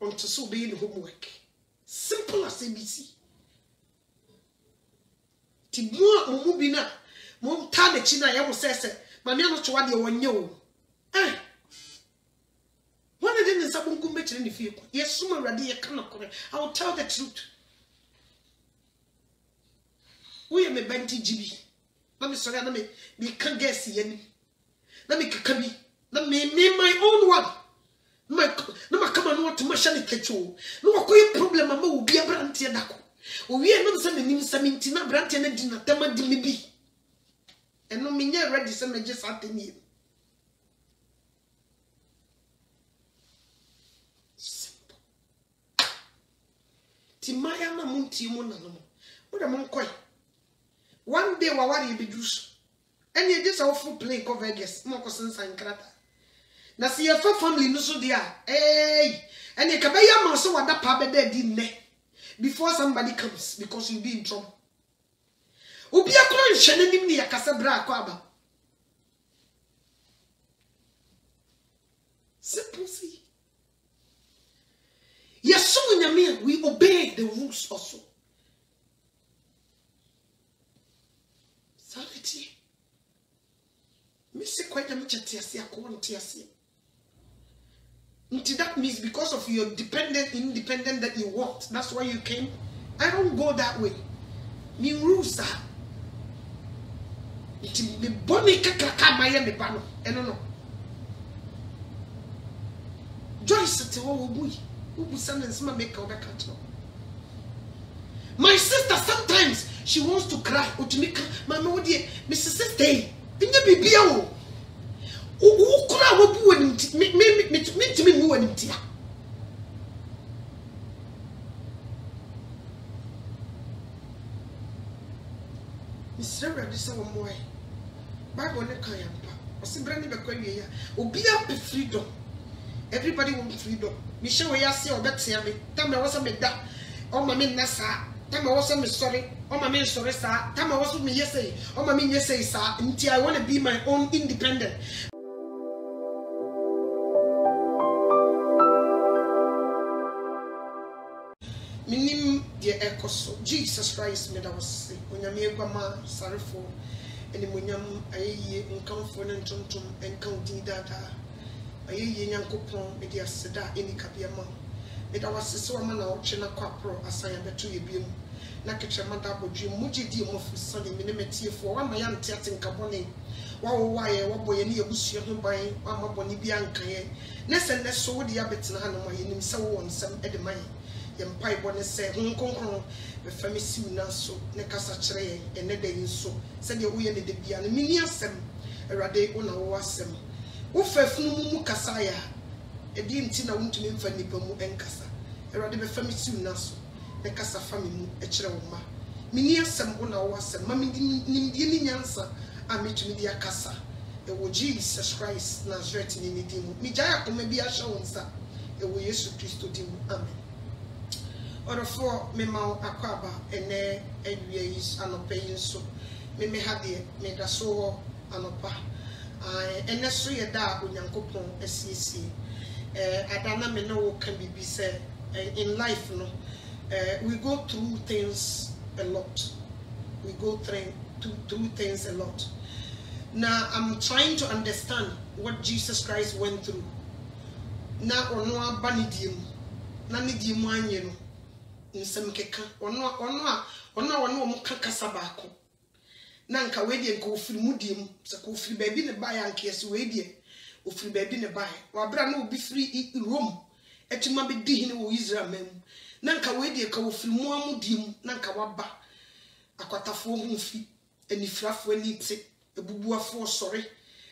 until so be in homework. Simple as ABC. Tibua mumubina, mum tane china yamu sese, mamiano chwadi ya wanyo. One of them is a bunkum better in the field. Yes, sooner ready, I will tell the truth. We are me benti GB. Let me sorry, let me can't guess any. Let me kakabi. Let me my own one. No, come on, what to machine catch you. No, problem, Mamma will be a brandy and dako. We are not sending something to not brandy and dinner, Tama Dimibi. And no mean ready some just at the meal. Simple. Timaya Munti Monano. What a monk. One day, what you be juice. And you just awful play cover guess, Moccasin and Crata. Now see your family no so dear. Hey, and you can buy your muscle what that papa there didn't before somebody comes because you be in trouble. Ubi a clone shanning me a casabra quaba. Simple see. Yes, so in a meal we obey the rules also. Sanity. Missy quite a much at Tiasia, Tiasia. That means because of your independent that you want. That's why you came. I don't go that way. Me rules are. It be bonny kaka maya me bano. I don't know. Joyce to who send and some make over control. My sister sometimes she wants to cry. Utumika, Mama, dear, Mrs. Sister, didn't you be bio? Who could I would me who and tia? Miss Sarah, this one boy. Bible ne kayampa. Osibrani bekweye ya. Obi a freedom. Everybody want freedom. Me show ya see obetia me. Time I was me da. O ma me nasa. Time I was me sorry. O ma me sorry sa. Time I was me yesay. O ma me yesay sa. Until I want to be my own independent. Minim de ekoso Jesus Christ me da was onyame egwama sarefo eni monyam ayeye nkamfo ne ntontom enkaudi dada ayeye nyankopon me de aseda eni kabiama me da was se wama na oche na kwapro asanya beto ye biem na keche mada bodwe muji di mofuso ne me metiefo wama ya ntiate nkabone wawo waye waboye ne yebusue ho ban wama boni bia nkaye ne se ne so de ya betina ha no maye nim se wo nsem e de maye yempai bone se honkonkron be famisi una so ne kasa kire ye ne da yinso se de wo ye ne de bia ne mini asem erade wo na wo asem wo fafunu mu kasa ya e di nti na wontumi mfa nipa mu enkasa erade be famisi una so ne kasa fami mu e kire wo ma mini asem wo na wo asem ma nimdie ni nyansa a metumi dia kasa e wo Jesus Christ Nazareth ni ni di mu mi jaya ko me bia hye wonsa e wo Yesu Kristo di mu amen. Or for me mau akwaba ene ewie is anopa yinso me hade me da so anopa ene so ye da onyankopon asiesie adana me no kan bibi say in life no we go through things a lot. We go through things a lot. Now I'm trying to understand what Jesus Christ went through. Na ono abanidim na nidim anye no nsem keka ono mo kakasa baako na nka we die nka ofiri mudiem se ko ofiri baabi ne bae anka yesi we die ofiri baabi ne bae wa bra na obi firi Rome etima be di hine wo Israel mem na nka we die ka ofiri mu amudiem na nka waba akwatafo ho fi enifrafo anite ebubuafo sore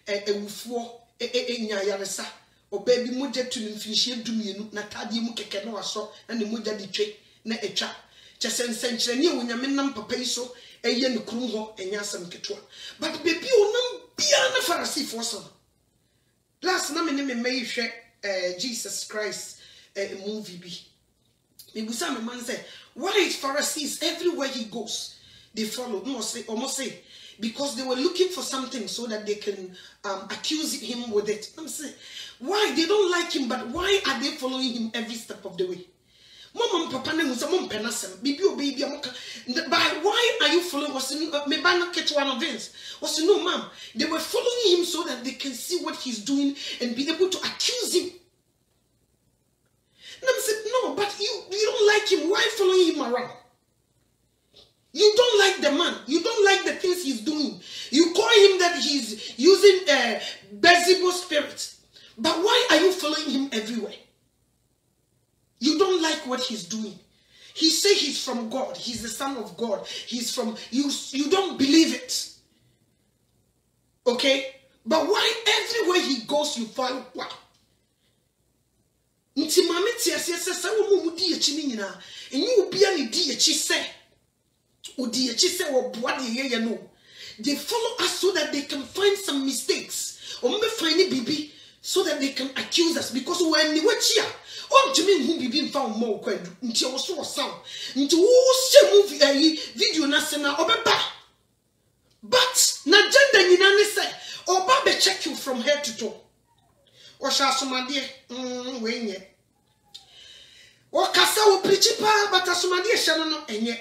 ewufo enya yaresa obabi mogya tuni mfinhie dumienu na tade mu keke na waso na ne mogya di twe na etwa chesensenkyere ne wonyame nam papa iso eye ne krum ho enya asam ketwa but baby onam bia na Pharisee so last na me ne me hwe Jesus Christ movie bi me busa me man say why is Pharisees everywhere he goes they follow no say almost say because they were looking for something so that they can accuse him with it. I'm saying, why? They don't like him, but why are they following him every step of the way? Mama papa ne musa mom penasem bibi obi amoka. But why are you following? Was me bana catch one of this? Was no, ma'am. They were following him so that they can see what he's doing and be able to accuse him. And I said, no, but you don't like him. Why following him around? You don't like the man. You don't like the things he's doing. You call him that he's using Beelzebub spirit. But why are you following him everywhere? You don't like what he's doing. He say he's from God. He's the son of God. He's from you. You don't believe it. Okay? But why everywhere he goes you find what? Nti mame tiase se wo mu di echi ni nyina. Enyi obi ani di echi se. Odi echi se wo boa de yeye no. They follow us so that they can find some mistakes. Or maybe find bibi so that they can accuse us because when we were here, on to me who be found more kwadu until was so sound into movie video na se na obeba. But na gender nyina ne say oba be check you from head to toe. O sha asomade we nye. O kasa wo principal but asomade hye no enye.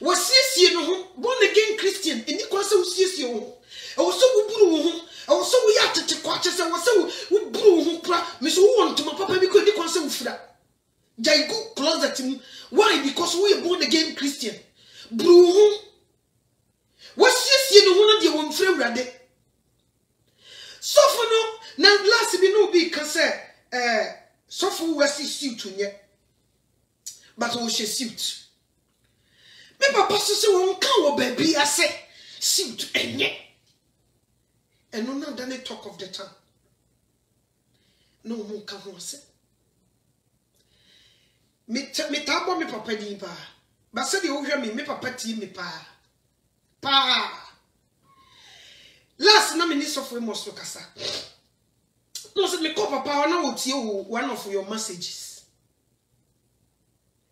Wo siesie no ho born again Christian eni kwase wo siesie ho. E wo so buburu wo ho. E wo so wo ya tete kwache se wo se wo buru ho kura me so wo want my papa bi ko eni kwase wo fura. Jai go closet him. Why? Because we are born again Christian. Buru ho. Wo siesie no ho na de wo mfra wurade. So for no, now last be no be can say so for we see suit nye. But we she suit. Me papa so say won kan wo baby ase suit enye. And no now than the talk of the town. No mo kan ho ase. Me tabo me papa din pa. Ba se de wo hwe me papa tie me pa. Pa. Last na minister for most kasa. No say me call papa na wotie one of your messages.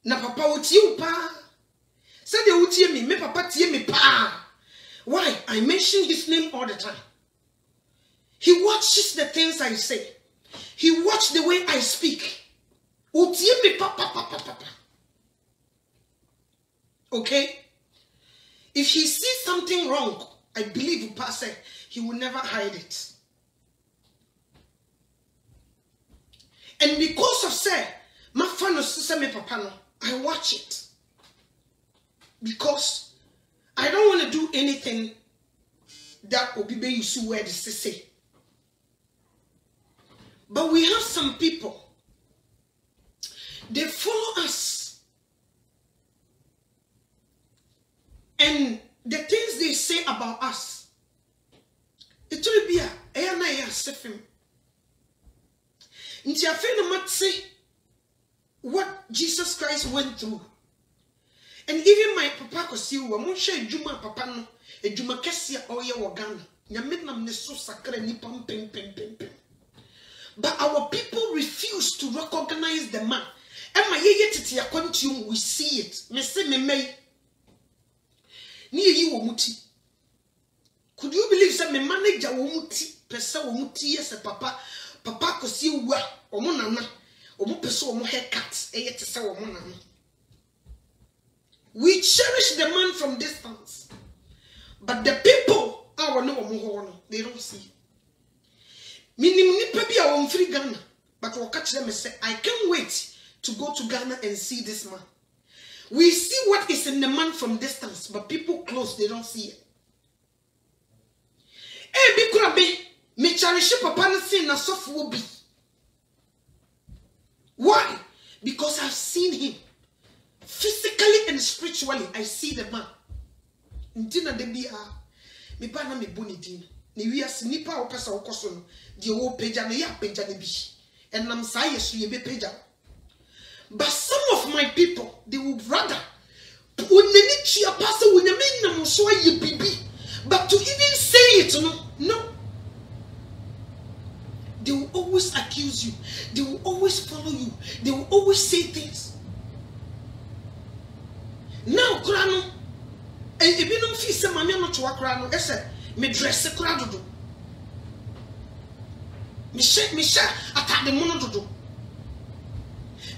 Na papa wotie pa. Say they wotie me papa tie me pa. Why? I mention his name all the time. He watches the things I say. He watches the way I speak. Wotie me papa. Okay? If he sees something wrong, I believe Pastor, he will never hide it. And because of say, my fan of sister me papa, I watch it. Because I don't want to do anything that Obibe used to wear the say. But we have some people, they follow us. And the things they say about us, it will be a sefim. Nti afena matse what Jesus Christ went through. And even my papa kosi wo mo hwe adwuma papa no adwuma kese oye wo Ghana nyame nam ne so sakra ni pam. But our people refuse to recognize the man. Emma ye tete yakontium, we see it. Me se me mei ni yi wo muti. Could you believe say me manager wo muti pesa wo muti yes papa kosi wa omo nana omo pesa omo haircut eye te say omo nana. We cherish the man from distance, but the people our no omo they don't see. Minim nipa bi a won free Ghana, but we catch them and say I can't wait to go to Ghana and see this man. We see what is in the man from distance, but people close, they don't see it. Eh, bi kura be, me cherish papa na say na sofo bi. Why? Because I've seen him. Physically and spiritually, I see the man. Ntina de bia, me ba na me boni din. Ni wi ase nipa o pesa o koso no, de wo pagya no ya pagya ne bi. And nam sa yesu ye be pagya. But some of my people, they would rather but to even say it, no. They will always accuse you. They will always follow you. They will always say things. Now, Krano, ebi no fi se mame no to akra no ese me dress kra dodo me she atade mu no dodo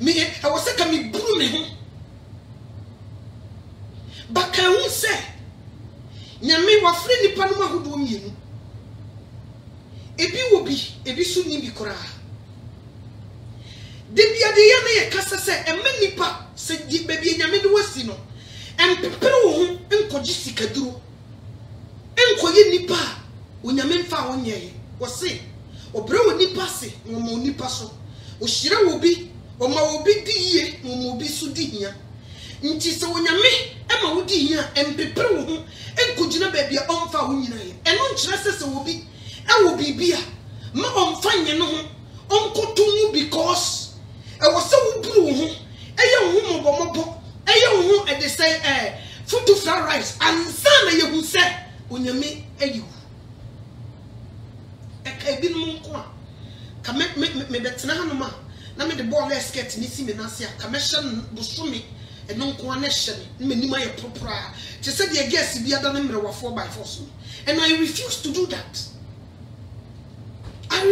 me e wo se ka me buru me ho baka hu se nyame wa fre nipa no mahodo mienu ebi wo bi ebi so ni bi kra de bia de ya na ye kasa se emma nipa se di bebi nyame de wasi no empepere wo ho enkoji sikaduro enkoye nipa onyame mfa wo nyeye wo se obre wo nipa se wo mo nipa so o hire wo bi o ma wo bi di yie wo mo bi so di hia nti se onyame e ma wo di hia empepere wo ho enkojina bebi a omfa wo nyina ye eno nkyere se wo bi e wo bibia ma omfa nye no ho onkoto because e wo se wo buru wo ho eye wo ho mobo eye wo ho e de say food to fried rice and sana ye hu se onyame ayi e ka bi no nko a ka me betena hanoma na me de ball skirt ni si me na se a ka me hye bosome e no nko a na hye me nim aye propra te se de guess bi ada na mrewafo by force and I refuse to do that. I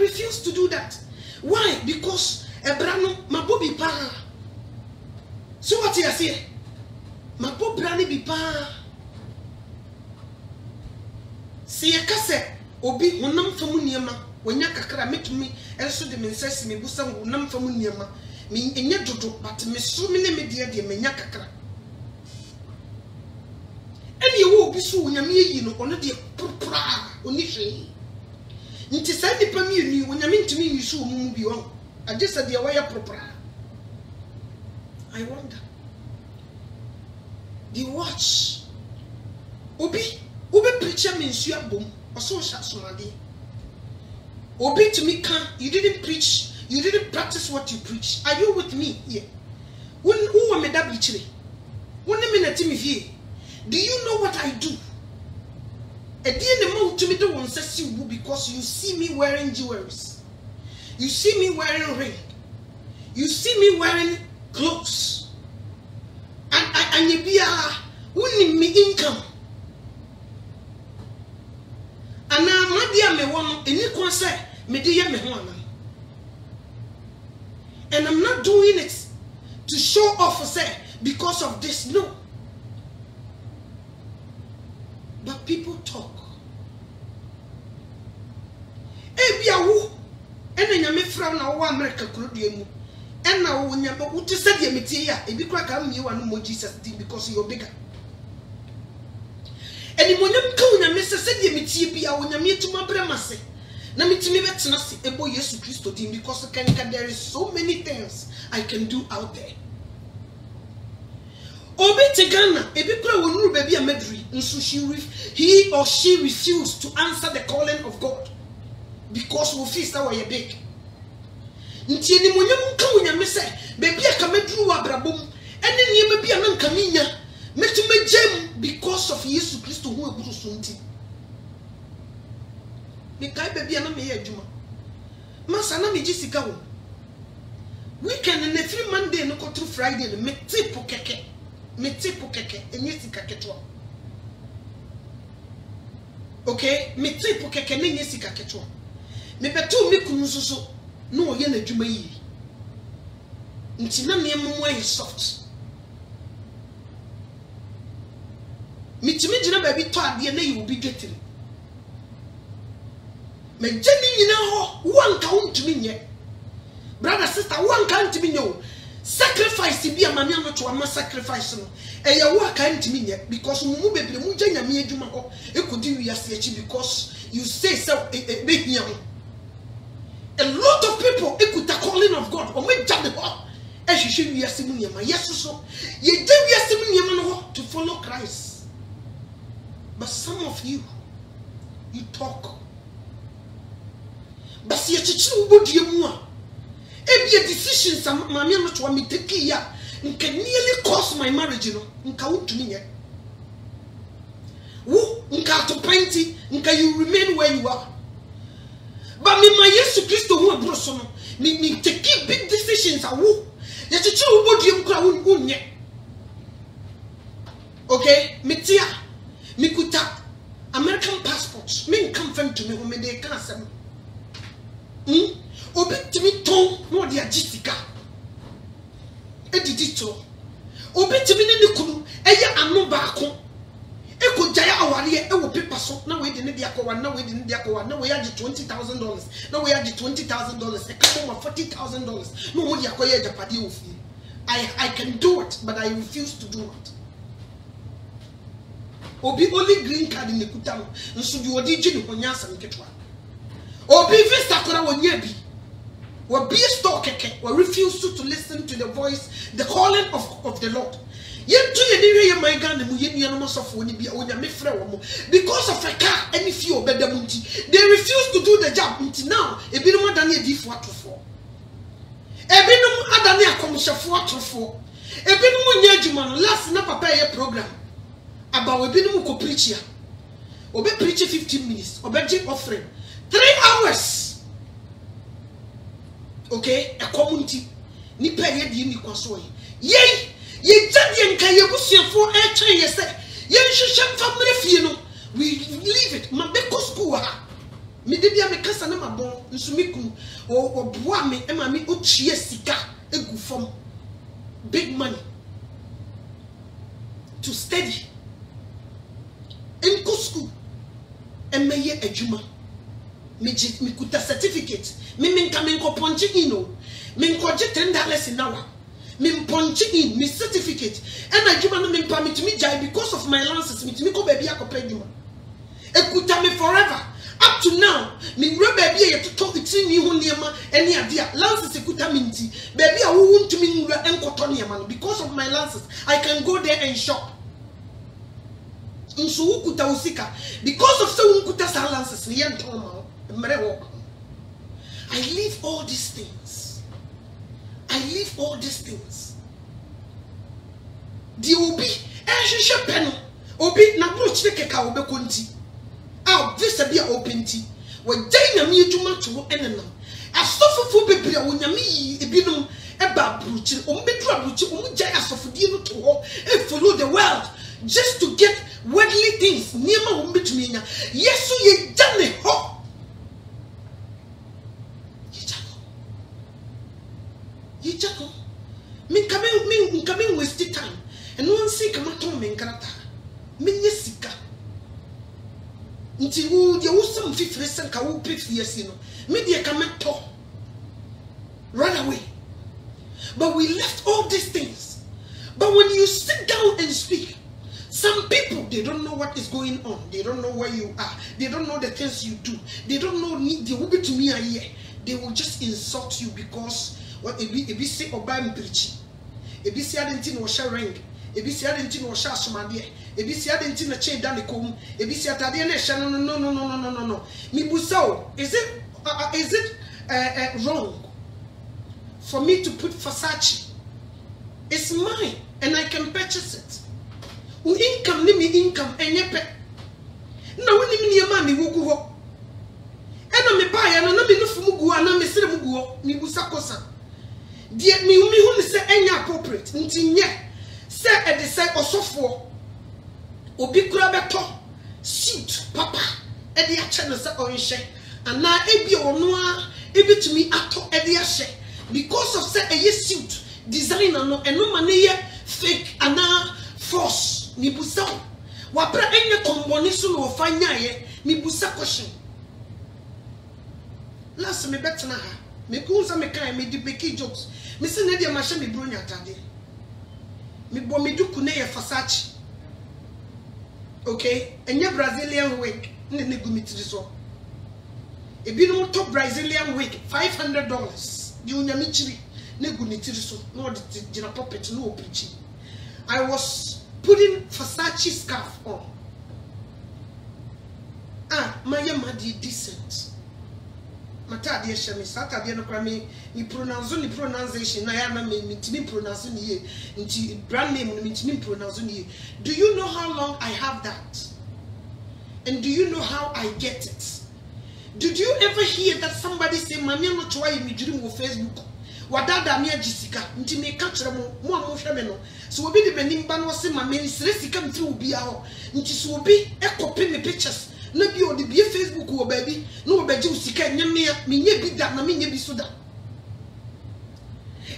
refuse to do that. Why? Because ebrano mabobi pa. So what you say? Mabobrani bi pa. Si ekase obi honam famu niema wonya kakra metumi enso de mensasi me busa honam famu niema me enye dodo but me so me ne me de menya kakra. Eni wo obi so wonya me yi no ono de propra oni hwe. Nti sa nipa mi ni onyame ntimi yisu omumu bi won agesa de waya propra. I wonder the watch obi preacher me nsu abom oso sha somade obi to me can you didn't preach, you didn't practice what you preach. Are you with me here? When who am da bichire won me na timi fie. Do you know what I do? Because you see me wearing jewelries, you see me wearing ring, you see me wearing clothes, and you be winning me income. And now my dear me one any concert me dear me one, and I'm not doing it to show off say because of this, no. But people talk. Ebiawo ena nyame fra na wo America krodie mu ena wo nyame wo te se de metie ya ebi kra ka mie wa no mo Jesus din because you're bigger. Eni mo nyam ka wo nyame se de metie bia wo nyame tuma bremase na metimi betena se ebo Yesu Kristo din because there is so many things I can do out there. Obi Tigana, ebi kura wonuru baby amedri, nso he or she refused to answer the calling of God because we feel that we are big. Nti eni monyam ka wonyame se baby aka medru wa brabom ene ne baby ana nka minya metume gem because of Yesu Kristo hu eburu so nti. Me kai baby ana me ye adwuma. Masa na me gisika wo. Weekend na free Monday no ko through Friday no me tipo keke. Metipo keke enyesi kaketwa. Okay, metipo keke enyesi kaketwa. Me betu me kunu soso no oye na dwuma yi. Nti na me mmom ayi soft. Mitimi gina ba bi to ade na yi obi dwetiri. Me geni nyina ho wanka wontumi nye. Brother sister wanka ntumi nye o. Sacrifice be a man to a sacrifice no. E ya wo aka ntimi nye because mumu bebre mu gya nyame adwuma ho e kodi wiase achi because you say so be here. A lot of people ekuta calling of God o me gya de ho e hwehwe wiase mu nyama yeso so ye gya wiase mu nyama no ho to follow Christ. But some of you talk but ye chichi ubodie mu a ebia decisions mama no to me take ya nka nearly cost my marriage no nka wutumi nye wo nka to plenty nka you remain where you are but me my Yesu Kristo hu abro so no me take big decisions awo ye chichi ubodie mu kra wunye Okay, metia, mikuta American passport. Me come from to me who me de cancer. Obi to me ton no dia Jessica. Edito. Obi to me ne kunu eye anu baako. Eko jaya aware e wo paper so na we de ne dia akwa na we de ne dia akwa na we ya $20,000 na we ya $20,000 e come over $40,000 no mo dia akwa ye japade ofi. I can do it, but I refuse to do it. Obi only green card in the kutam nso di odi gyi ne honya asam ketwa. Obi visa kora wonya bi. Wo be store keke, wo refuse to listen to the voice, the calling of the Lord. Yentu ye ni ye my God mu ye nua no sofo ni bia onya me frɛ wo mo because of a car any few obeda mu nti they refuse to do the job until now ebinom adane adifo atofo ebinom adane akomhyefo atofo ebinom nya adwuma no last na papa ye program about ebinom ko preach ya obe preach 15 minutes obeji offering 3 hours okay a community ni pere ye ni kwaso ye ye jadi enka ye busuafo e twen ye se ye hwehwe family fie no we leave it ma be ko school ha me de bia me kasa na mabon nso me kunu o boa me e ma me otue sika egu fom big money to study in school e meye adwuma me kuta certificate me nka me nko ponche ino me nko je $10 an hour me ponche in me certificate and adwuma no me permit me jai because of my lances me ko baby akopa adwuma e kuta me forever up to now me wura baby ye to iti ni ho niema eni ade a lances e kuta me nti baby a wo ntumi nwura enkoto niema no because of my lances I can go there and shop nso wo kuta usika because of so wo kuta lances ni yenton ma mere wo I leave all these things. I leave all these things. The obi ehwehwe peno obi na bro chike ka obe konti ah this be open ti we jai na me adwuma to enenam asofofo bebre wo nyame yi ebinom eba bruchi ombedu abruchi omjai asofodie no to ho e follow the world just to get worldly things niema wo mbetumi nya yesu ye jane ho Jacko, me coming waste time, and one see come at home in Canada. Minisika. Until you some 50% can pay for yes, you know. Media come at talk. Run away. But we left all these things. But when you sit down and speak, some people they don't know what is going on. They don't know where you are. They don't know the things you do. They don't know they will be to me a year. They will just insult you because what ebi say oba mprichi ebi say adenti no hye ring ebi say adenti no hye asomade ebi say adenti na che da ne kom ebi say atade na hye no me busa is it wrong for me to put Versace? It's mine and I can purchase it. U income ni me income enye pe na woni me niam me wogu ho ena me ba ya na me nufu mugu ana me sire mugu me busa kosa die me hu ni se enya appropriate nti nye se e de se osofo obi kura beto suit papa e de a che no se onhye ana ebi ono a ebitumi ato e de a hye because of say a suit designer no eno ma ne ye fake ana force ni busa wa bra enye komboni so no fanya ye mi busa question last me betna ha me kunza me kai me di beki jokes me se na dia ma hye me bronya atade me bo me duku na ye Versace okay enye Brazilian wig ne ne gumitiri so ebi no top Brazilian wig $500 di unyami chiri ne gunitiri so no de jina puppet no oprichi. I was putting Versace scarf on. My madi decent. Matadi shemi Saturday no kwa me pronunciation na ya na me pronounce ni nti brand name no me pronounce ni. Do you know how long I have that? And do you know how I get it? Did you ever hear that somebody say mami no twa me dream on Facebook? wadada me agisika nti me ka kire mo a mo hwe me no so obi de manim ba no se ma me sire sika mtiri obi a ho nti so obi e copy me pictures na bi o de bi Facebook wo ba bi na wo ba ji usika nyame me nya bi da na me nya bi so da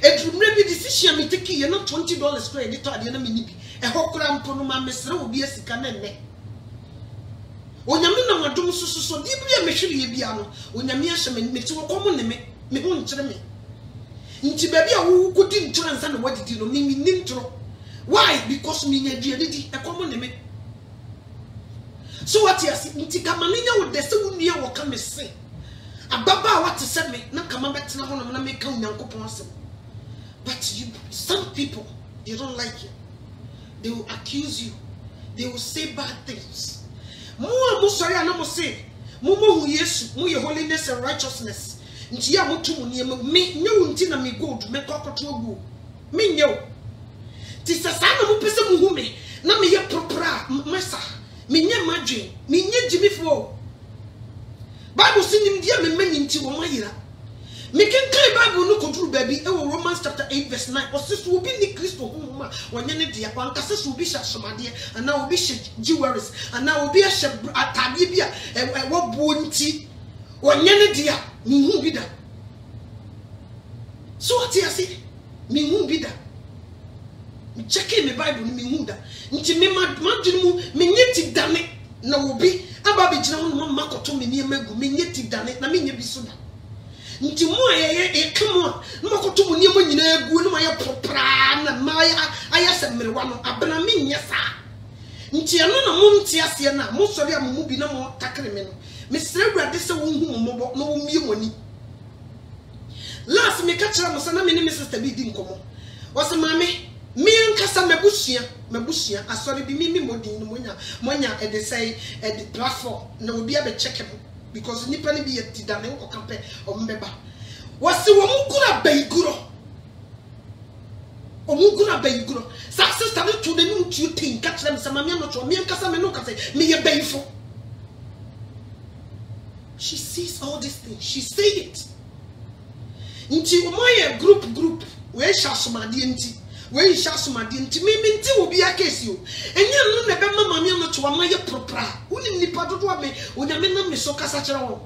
edrumre bi decision me take ye na $20 credit to ade na me ni bi e hokura mpo no ma me sire obi asika na nne onyame na wadom so di bi a mehwere ye bia no onyame ahye me ti wo komo ne me ho nkyere me nti baby a wo kodi ntro nsa na wadidi no me ni ntro why because me nya di e komo ne me so what you see nti kama nya wo de se wo nua wo ka me se ababa what se me na kama betena ho no na me ka unyankopon asem but some people they don't like you, they will accuse you, they will say bad things. Mo sorry ana mo say mo hu Yesu mo ye holiness and righteousness nti ya mo tumu ne me nyewu nti na me gold me kokoto ogu me nyewu ti sasa na mo pese mo hu me na me ye propra mesa me nye madwen me nye jimifo Bible sinim dia me mani nti wo mayira me kenkan Bible no kontrol baby e wo Romans chapter 8 verse 9 osesu obi ni Kristo huma wonye ne dia kwanka sesu obi sha somade ana obi she jewelries ana obi she atade bia wo buo nti wonye ne dia me hu bi da so what you say me hu bi da me check me Bible ni me hu da nti me madwene mu me nyeti dane na obi aba be gina ho no makoto me ni emagu me nyeti dane na me nye bi so da nti mo ye kamo no makoto mo niam nyina agu no maye propra na maya ayase mrewa no abena me nya sa nti eno na mo nti ase na mo sori am mu bi na mo takre me no me sere Awurade se wo hu mo bo no wo mie woni last me ka kira mo sana me ne me sister bi di nkomo wo se mame me nkasa mabusua asori bi mi modin no monya e de say e de platform na obi abe check mo because nipa ni bi yeti da ne ko kampe o mbeba wasi wo mukura bayiguro o mukura bayiguro sa sister no to the new to think catch them sama me no to me nkasa me no kasa me ye bayifo. She sees all these things, she say it nti o moye group we sha somade nti we sha somade nti me nti obi akesi o enye no na be mama me no to wa maye propra uni nipa dodo ame onyame na me so kasa kire wo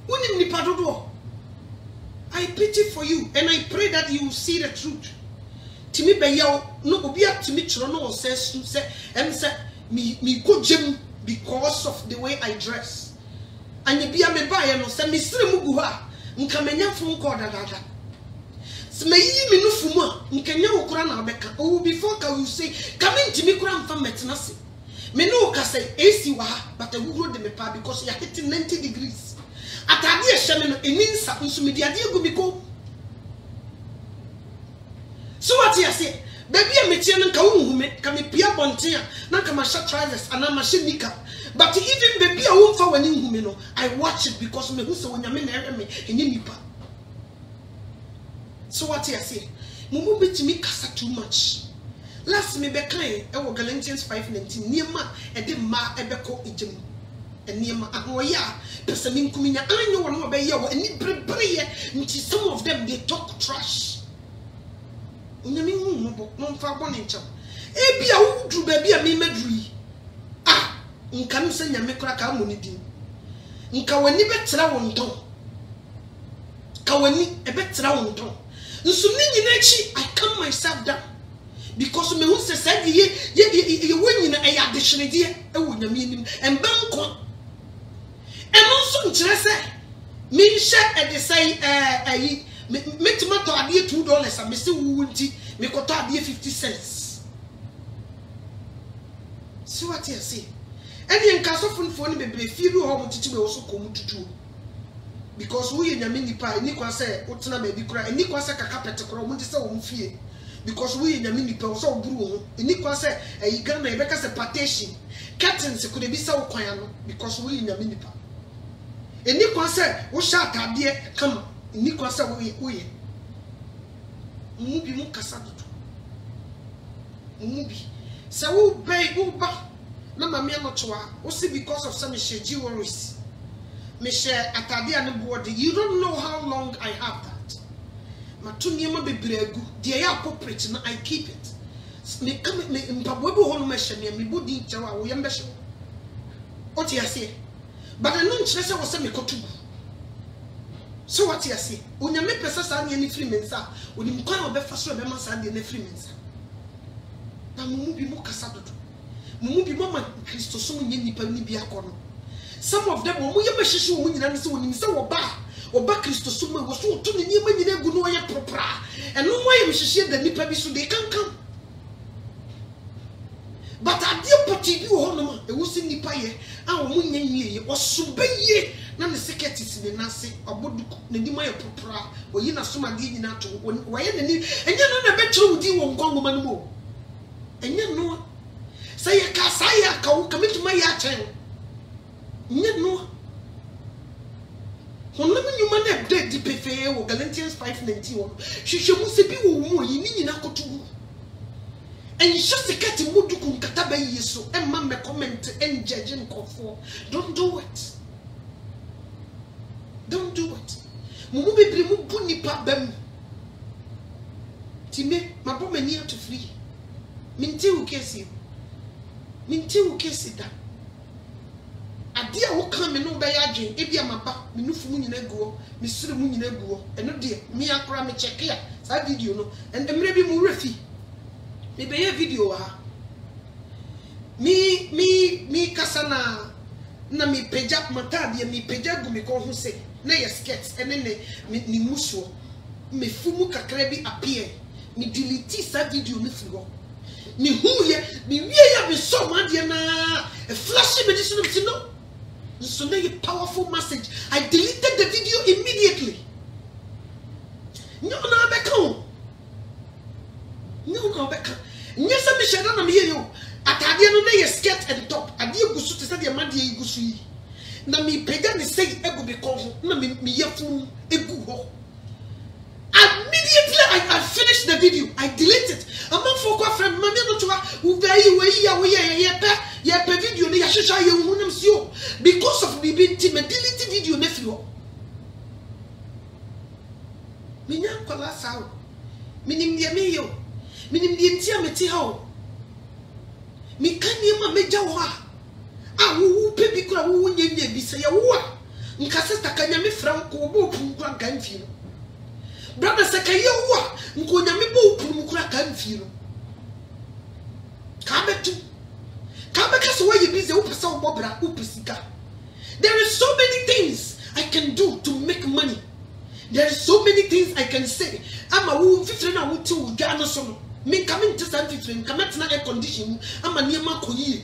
uni nipa dodo. I pity for you and I pray that you will see the truth. Timi be yaw no obi atimi kire no o say me go gym because of the way I dress. And you be a me buy no say me sire mugu ha nka menya phone call dada. Se me yi me no fumu a nka nya okura na abeka. O before ka you say come ntimi kura mfa metena se. Me no ka say AC wa ha but I de me pa because you are hitting 90 degrees. Atade e hye me no eninsa nso me de ade egu mi ko. So what you say? Baby a metie no nka wo hume ka me pia bonten a na ka ma sha trousers ana ma she nika. But even baby a won fa wani hume no I watch it because me hu se wonyame na ere me enye nipa. So what you say? Mumu betimi kasa too much. Last me be kan e wo Galatians 5:19 niema e de ma e be ko ejemu. Niema ahoya pesa minkuminya anyo wono be ye wo ani brebreye nti some of them they talk trash. Unyami hu mo mfa bone ncha e bia wo dru ba bia me madru ah nka no se nyame kura ka mo ni din nka wani betera wo nton ka wani e betera wo nton nso ni nyina chi I calm myself down because me hu se said ye wonyina e ya dehwerede e wo nyame nim emba nko eno so nkyere se me hye e de say ayi me tomato ade $2 a me se wu nti me koto ade 50 cents. See what you say? Any nkasofo ni bebre firu ho mo titi be wo so komu tutu because we nyame nipa ni kwa se utena ba bi kura ni kwa se kakapete kura mo tise wo mfie because we nyame nipa wo so oburu ho ni kwa se Ghana e beka se partition curtains could be so kwan no because we nyame nipa ni kwa se wo sha atade kama ni kwa se wo ye mu bi mu kasa dudu mu bi se wo bay wo ba na mama no toa wo see because of some jewelries me share atade and body. You don't know how long I have that. Ma to niema bebregu. The air appropriate na I keep it. Me come me mpabobu honu me hye me body chawa wo yembe hye. Oti ase. But I don't say was me kotugu. So what you say? Onyame pesa sa ne free mensa. Onim kwan obefa so be ma sa de na free mensa. Na mumu bi mo kasa dodo. Mumu bi mama Kristo so nye nipa ni bi akono. Some of them omo ye behyehyɛ omo nyina ne se onim se oba Kristo so ma wo so to ne niema nyina gu no ye propra. Eno mo ye behyehyɛ da nipa bi so de kankan. But adie poti bi wo no ma e wo si nipa ye a omo nya nwie ye osuba ye na ne securities ne nase oboduku ne niema ye propra oyi na soma de nyina to wo ye ne ni enya no na betwe wo di wo nkongoma no mo. Enya no say ya ka saya ka wo kamituma ya chen. Enya no honam nyuma na de di pefe wo Galatians 5:19 wo hwehwemu se bi wo mu yi ni nyina kotu. And just the cat in Mudukum Kataba Yesu and Mamma comment and judge and call for. Don't do it. Don't do it. Mubi Primu Puni Pabem Time, my woman near to flee. Minti who kiss you. Minti who kiss it. A dear who come and no bayaging, Ebia Mapa, Minufu Muninego, Mr. Muninego, and no dear, me a crummy check here. So I did you know, and the maybe Murefi. Me be a video ha. Me kasana na me peja matadi me peja gu me ko hu se na ye skirts ene ne ni musuo me fumu kakra bi appear me delete sa video me fi ho me hu ye me wie ya be so ma de na a flash me dis no so na a powerful message. I deleted the video immediately. No na be come. No, Becca. Yes, I'm Michelle. I'm here. Atadia no na skirt and top. Adia gusu te say the man dey gusu yi. Na me pega me say ego be come. Na me yefun egu ho. Immediately I finished the video. I deleted. I'm not for kwa friend. Mami no to we ye pe video na ya shisha ye hunam sio. Because of me being team delete video na fi ho. Me nya kwala sawo. Minim dia me yo. Minim die ntia meti ha o mi kan niema meja wo a wo pe bi kura wo nyenya bi se ye wo a nka sister kanya me fra ko bo pu kura kan fi no brother se ka ye wo a nko nya me bo pu kura kan fi no ka betu ka be ka so wo ye bi ze wo pesa wo bobra wo pesika. There is so many things I can do to make money. There is so many things I can say. Ama wo fifre na wo ti wo dwa no so no me coming to stand different, come at air condition, I'm a near Makoye.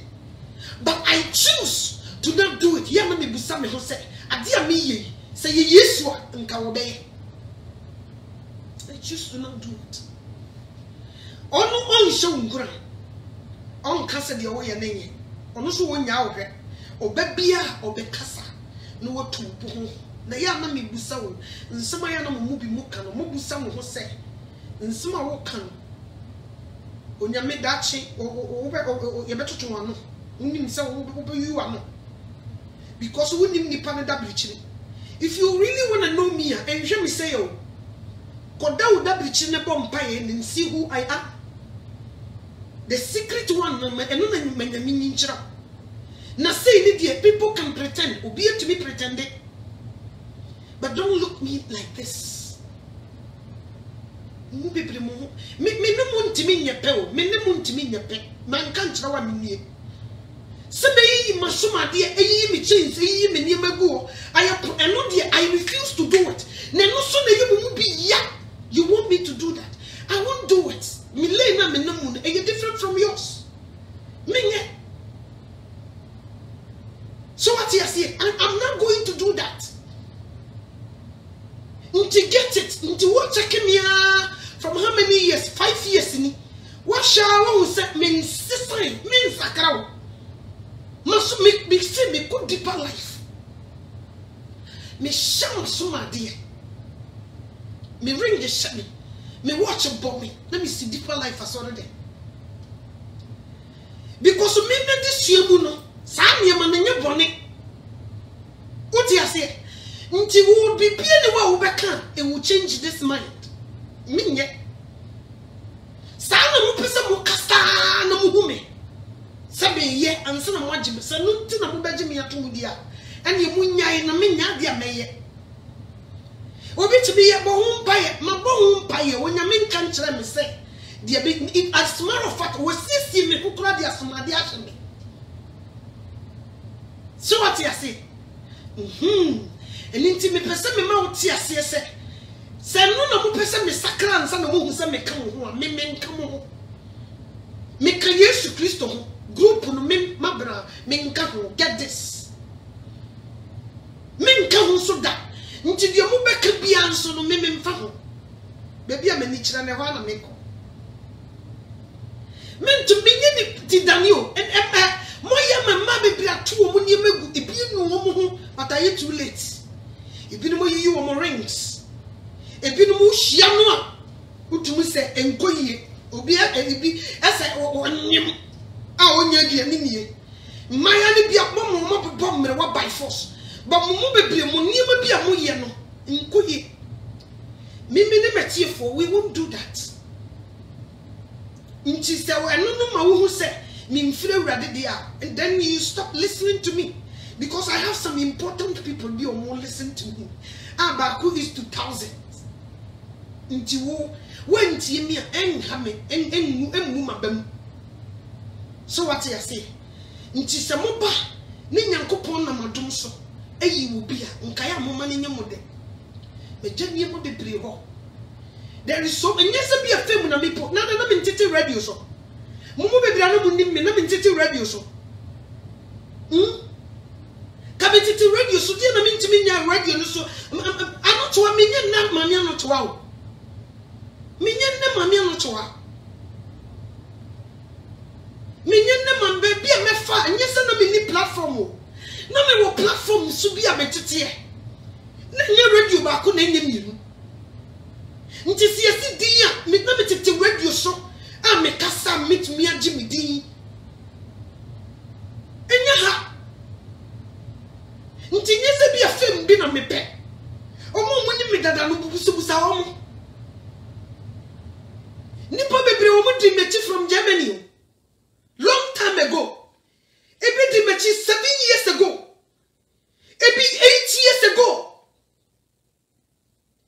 But I choose to not do it. Yammy Busame who say, Adia me, say yes, and Kawabe. I choose to not do it. On show ground. On Casa de Oya Name. On also one yaw, or Bebia or Becassa. No what to Puhu. Nayami Busao, and some Ayana Mubi Mukan, or Mobusam who say, and some are can. Onyame dachi o ye beto to ano unim se wo you ano because unim nipa na dabrichi. If you really want to know me and hear me say oh koda wo dabrichi ne bompa ye and see who I am, the secret one eno na manyami nchira na say ni die people can pretend obi to be pretending, but don't look me like this. Me no muntimi nyepe o me no muntimi nyepe man kan kira wa mennie se be yi masoma de eyi mi chinse eyi me niema gu o eno de I refuse to do it na no so na yi mu bi ya. You want me to do that? I won't do it. Me lay na me no mu e different from yours me nye. So what you say? I'm not going to do that. Until get it, until what checking me from how many years? 5 years in what shall we say? Mean sister, means a crowd. Must make me see me good deeper life. Me shout so my dear. Me ring the shut me watch about me. Let me see deeper life as already. Because me this year, Muno, Sammy, man, and your bonnet. What you say? Nti will be anywhere we can, it will change this mind. Minye. Sana mu pesa mu kasta na mu hume. Sabe ye ansa na mu agye se no nti na mu bagye me ato dia. Ene mu nyai na me nya dia meye. Obi to be ye bo hu mpaye, ma bo hu mpaye, wonya me nka nkere me se. Dia be as a matter of fact, we see me kukura dia somade ahye me. So what you say? And inti me pese me ma uti ase se no na mo pese me sakra nsa na mo hu se me ka ho me nka mo me ka Yesu Kristo ho group no me mabra me nka ho. Get this, me nka ho so da nti de mo beka bia nso no me mfa ho baby a mani kira ne ho na me ko me nti me ni ti Daniel moya mama bebre ato mo ni megu ebi nu wo mo ho but are you too late? Ebi no yi wo mo rings ebi no hia no a utumu se enkoyie obi ebi ese onyim a onya aduane nie mmaya ne bia mo bom mere wa by force but mo bebre mo niam bia mo ye no enkoyie mimi ne metiefo we won't do that. Nti se we no ma wo hu se me mfire urade dia and then you stop listening to me. Because I have some important people be on one listen to me. Abaku is 2,000. Nti wo wenti mi enhame enmu mabam. So what you say? Nti se mo ba ne Nyankopon na madom so eyi wo bia nkaya mo ma ne nyemo de. Me janie mo de bre ho. There is so many se bia fam na me po. Na me ntete radio so. Mo be bia na mo nim me na me ntete radio so. Kabetiti radio so dia na mintimi nya radio no so anoto wa menye na mami anoto wa o menye na mami anoto wa menye na mambe bia mefa nyese na me ni platform o na me wo platform so bia metete e na nya radio ba ko na nya miru nti siesi dia me na metete radio so a me kasa metumi agi me din enya ha nti nyese bia fem bi na mepe omo ni me dada no bubusubusa omo nipa bebre omo di mechi from Germany long time ago ebi di mechi 7 years ago ebi 8 years ago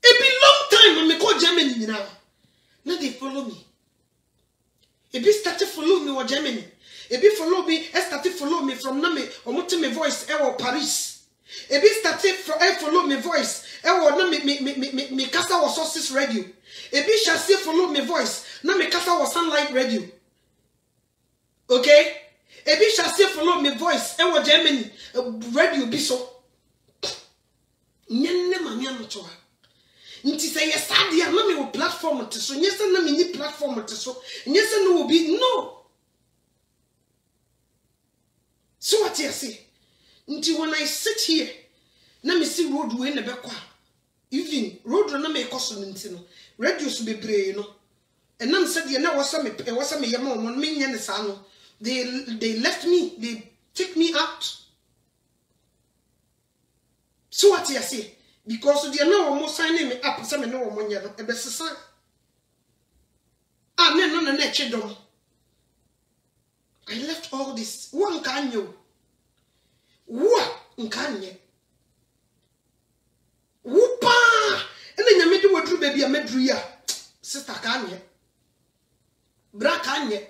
ebi long time me call Germany now they follow me ebi started follow me in Germany ebi follow me started follow me from na me omo te me voice e Paris. Ebi started follow me voice. Ewo na me kasa was Sources Radio. Ebi shall follow me voice. Na me kasa was Sunlight Radio. Okay? Ebi shall follow me voice. Ewo Germany radio biso. Nyenne mami anotoa. Nti say yes adia na me wo platform te so. Nyese na me ni platform te so. Nyese no obi no. So what you say? Until when I sit here, na me see road way na bekwa. Even road na me koso nti no. Radio so bebre no. And nam said na wasa me yama on me nya ne sa no. They left me. They took me out. So what you say? Because they na wo sign me up say me no wo nya no. E be sesa. Ah no na chedom. I left all this. One can you. What nkanye wupa ene nyame de wadru baby a medru ya sister kanye bra kanye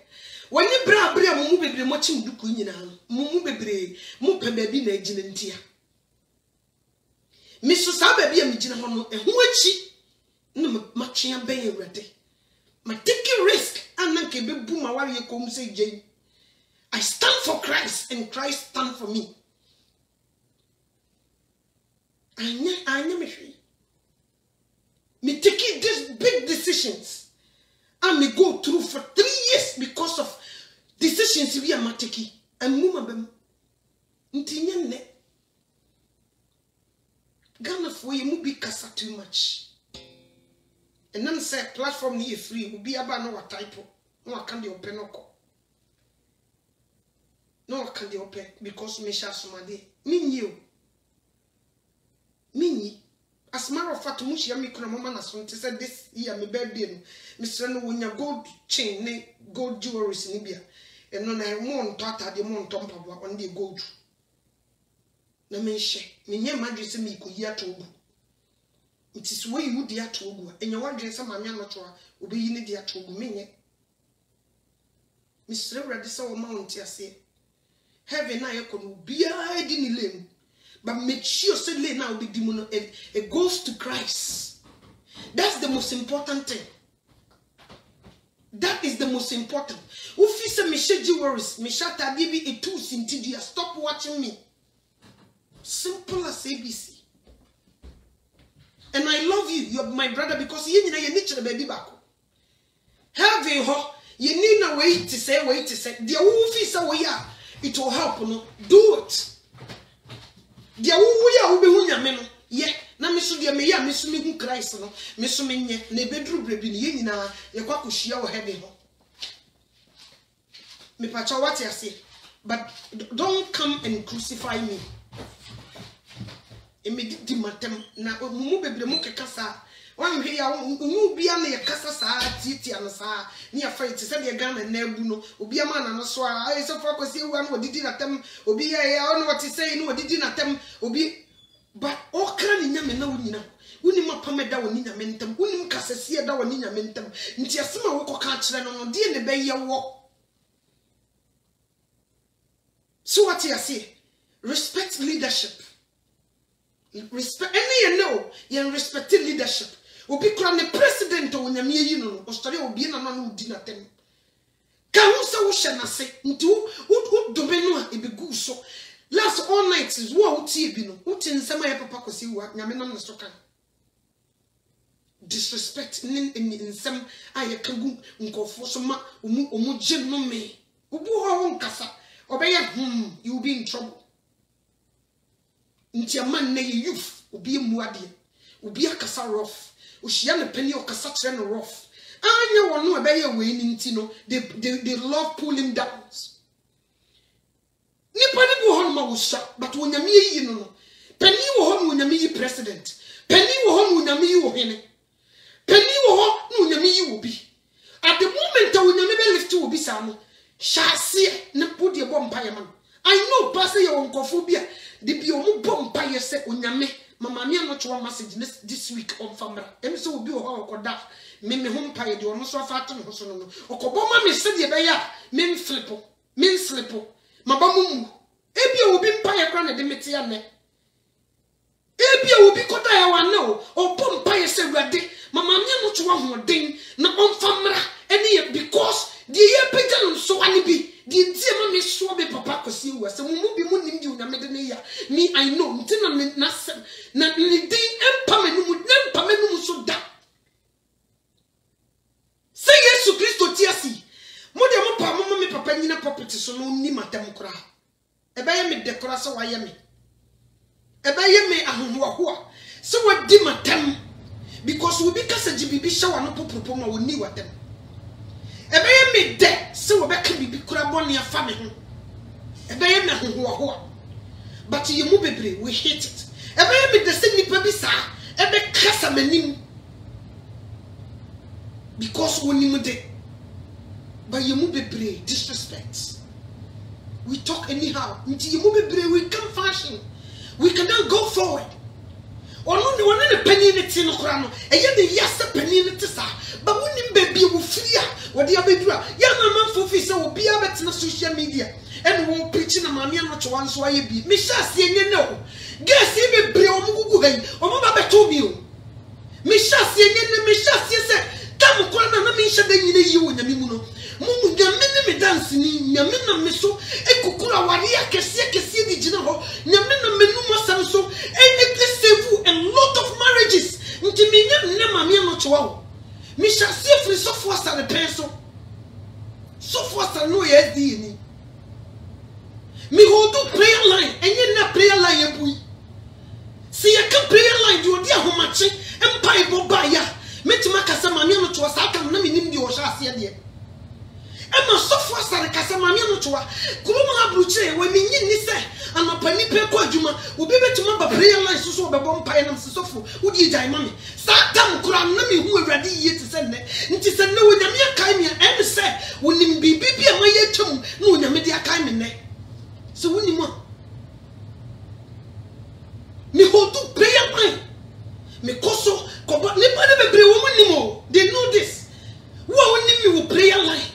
wani bra bra mu bebre mo chim duku nyina mu bebre mu pe baby na agina ntia mi so sa baby a mi gina ho no ehu achi na ma twea ben awrade ma take risk ananke be bu ma ware kom say jay. I stand for Christ and Christ stand for me. Me taking these big decisions. I may go through for 3 years because of decisions we are taking. And muma bem. Ntinye ne. Ghana for you mubi kasa too much. And then say platform ni free. Ubi aba no wa typo. No I can't open oko. No I can't open because me sha somade. Me new. munyi. As a matter of fact, mushi yami kuna mama na sonte said this year me birthday. Mr. No wunya gold chain ne gold jewelry sinibia. And no na mon tata de mon tompa on the gold. Na menche. Menye madri se me kuya tobu. It is where you dear tobu. And your wondering some mamma notua will be in the dear tobu menye. Mr. Radissa or Mount Yase. Heaven I could be I didn't lame. But make sure say now the demon a goes to Christ. That's the most important thing. That is the most important. If you say Michelle jewelries, Michelle Tabibi a two sintidia, stop watching me. Simple as ABC. And I love you. You're my brother because you need to baby back. Having her, you need no wait to say. The wolf is away. It will help, no? Do it. The wolf will be women. Yeah, na misu dia me ya misu me Christ no misu me nye na bedru brebi ni nyina ye kwa kuhia wo heaven ho me pacha what you say, but don't come and crucify me. E me di matem na mumu bebre mu kekasa wan hwe ya nyu bia na ye kasa saa titia no saa ni ya fight se de Ghana na abu no obi ama na no so a e se for kwesi ewu an odidi na tem obi ya ono what say no odidi na tem obi. But all cranny yammy no winner. Winnie Mapameda or Nina Mentum, Winnie Cassasia da or Nina Mentum, Ntiasima walk catch on dear the bay your walk. So what you say? Respect leadership. Respect any no, you respect leadership. Will be crowned the president or Namia, you know, Australia will be an unknown dinner them. Kamusa shall say, into what domino it be good so. Last all nights is what tea bino. Utin sama ya papa ko si wa nyame nam no soka. Disrespect in some aye kagu nkofo so ma omu gem no me. Obu ho nkasa. Obeya you will be in trouble. Nti man na youth obi emu ade. Obi akasa rough. Ohia na pani okasa kire no rough. Anya wono obeya we ni nti no they love pull him down. Nipani wo hon ma wo sha but wo nyame yi no no pani wo hon wo nyame yi president pani wo hon wo nyame yi wo hene pani wo hon no nyame yi wo bi at the moment wo nyame be lift wo bi sa no hyase na podi bo mpaye man I know pass ye onkofo bi a de bi o mu bo mpaye se onyame mama me no chwa message this week on famra em se obi wo ho okoda me ho mpaye de ono so afa to no so no okobo ma me se de be ya me slipo Mabamumu, Ebia will be pie granted the metiane. Ebia will be caught I want no, or Pompire said ready, Mamma no to one more ding, no on famra, any because the year pagan so any be, the dear mammy swabby papa could see was a movie mooning you na medenia. Me, I know, Tina Nassam, not the empamenum would never pamenum so da. Say yes to Christo Tiasi. Mode mo pa mo me papa nyina property so no ni matam kura e ba ye me dekora so wa ye me e ba ye me ahonho ho a so wa di matam because we be kasa jibibi shawa no popopo ma woni watam e ba ye me de so we be ka bibi kura boni afa me ho e ba ye me ahonho ho a but ye mu bebre we hate it e ba ye me de se nipa bi sa e be kasa manim because woni mu de. But you move be disrespect. We talk anyhow. Until you move be we can fashion. We cannot go forward. Or no one in a penny in the tin of Crano. And yet the yasta penny in the tissa. But when you baby will fear what the other draw. Young man for face will be a better social media. And won't preaching a mammy not one so I be. Misha see you know. Guess he be bring on Mugu or Mama told you. Misha see you, Misha said, Come, Kwana, Misha, then you and Yamuno. Mumu nyamene me dance ni nyamene na meso ekukura waria kese di jina ho nyamene menu masam so save a lot of marriages nti me nyam na mame no chewa wo me shase free so for sa the peso so for sa no ye di ni me hold do prayer line enye na prayer line ebui see ya ka prayer line di odi ahomache empire bo ba ya metima kasa mame no chewa sa ka na me nim di wo sha ase de Emma so far sare kasa mame no toa kurumu abruche we minyi ni se anapani pe ko adwuma obi betuma ba prayer line so be bompa na msesofo wodi gyan mame sa tam kura na me hu awurade yie te se ne nti se ne wonyame akai me en se wonim bibi a maye twam na wonyame de akai me ne so wonim a me hold to prayer line me koso ko ba ne ba de bebre wo wonim o they know this wo wonim me wo prayer line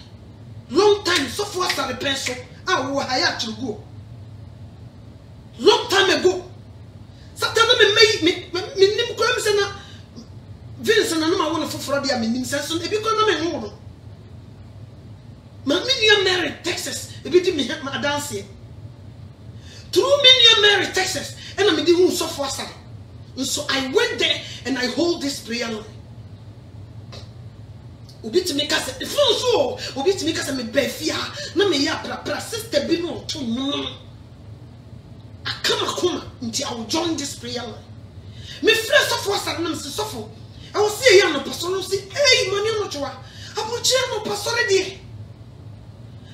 long time so for us the person wo haya chugo long time ago Satana me nim kura me se na Vincent na ma wona foforo dia me nim senso e bi ko na me ho ma me Mary Texas e bi di me ma dance through me Mary Texas and I me di hu so for us and so I went there and I hold this prayer line obi timi ka se phone so obi timi ka se me ba fia na me ya pra sister bi no to no akama nti I will join this prayer line me friend so for sa na me so for I will see ya no pastor no say hey mani no twa abuchi no pastor de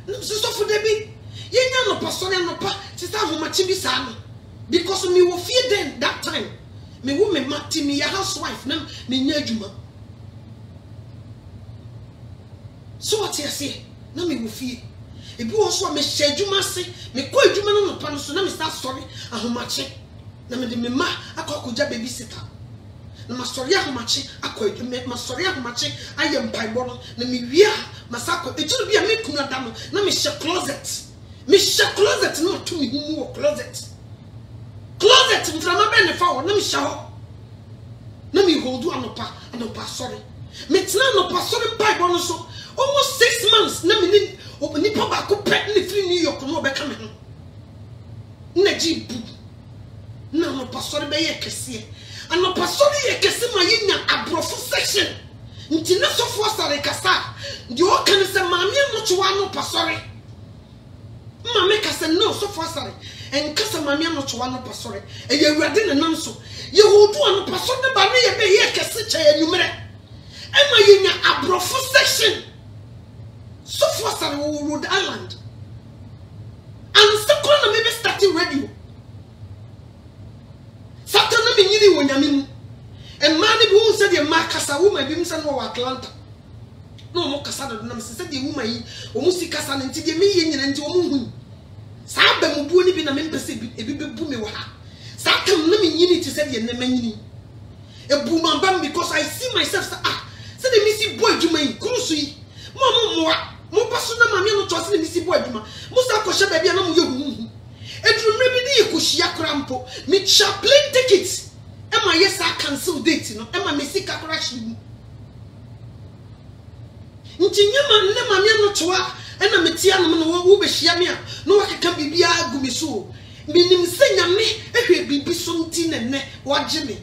no so for de bi ye nya no pastor no pa ti sa ho machi bi sa no because me wo fear then that time me wo me mati me ya housewife na me nya adwuma so what you say na me wo fear e bi wo so me hye adwuma se me ko adwuma no pa no so na me start sorry ahomache na me de me ma akwakoja baby sitter na ma sorry ahomache akwadwuma ma sorry ahomache ayem paibo no na me wia masako ejuru bia me kunu da no na me hye closet no to me hu wo closet mframa be ne fa wo na me hye ho na me holdu anopa sorry me tena anopa sorry paibo no so almost 6 months na me ni pa ba ko pe ni free New York no be ka me ho na jibu na anopa sorry be ye kese anopa sorry ye kese ma yenya abrofo section nti na so for sare kasa ndi o kan se maame no twa anopa sorry maame kasa no so for sare en kasa maame no twa anopa sorry e ye awurade ne nam so ye hodu anopa sorry ne ba ne ye be ye kese cha enumere e ma yenya abrofo section so for sare Rhode Island and second maybe starting radio Satana me nyini wonyame mu and man bi won say the makasa woman bi msa no Atlanta no mo kasa do na mse say the woman yi o mu sikasa na nti de me ye nyina nti o mu hu sa ba mu buo ni bi na me mpese e bi bebu me wa ha sa kam na me nyini ti say the na manyini e bu man bam because I see myself say the missy boy djuma yi krusu yi mo paso na mame no to say the missy boy djuma mo sa ko hye ba bia na mo ye hu edrumre bi ni yekohia krampo me chaplain tickets ema yes I cancel date no ema me sika crash mu nti nyama ne mame no toa ena metia no no wo be hia me a no wakeka bibia agu me so minim se nyame ehwe bibi so nti ne wagye me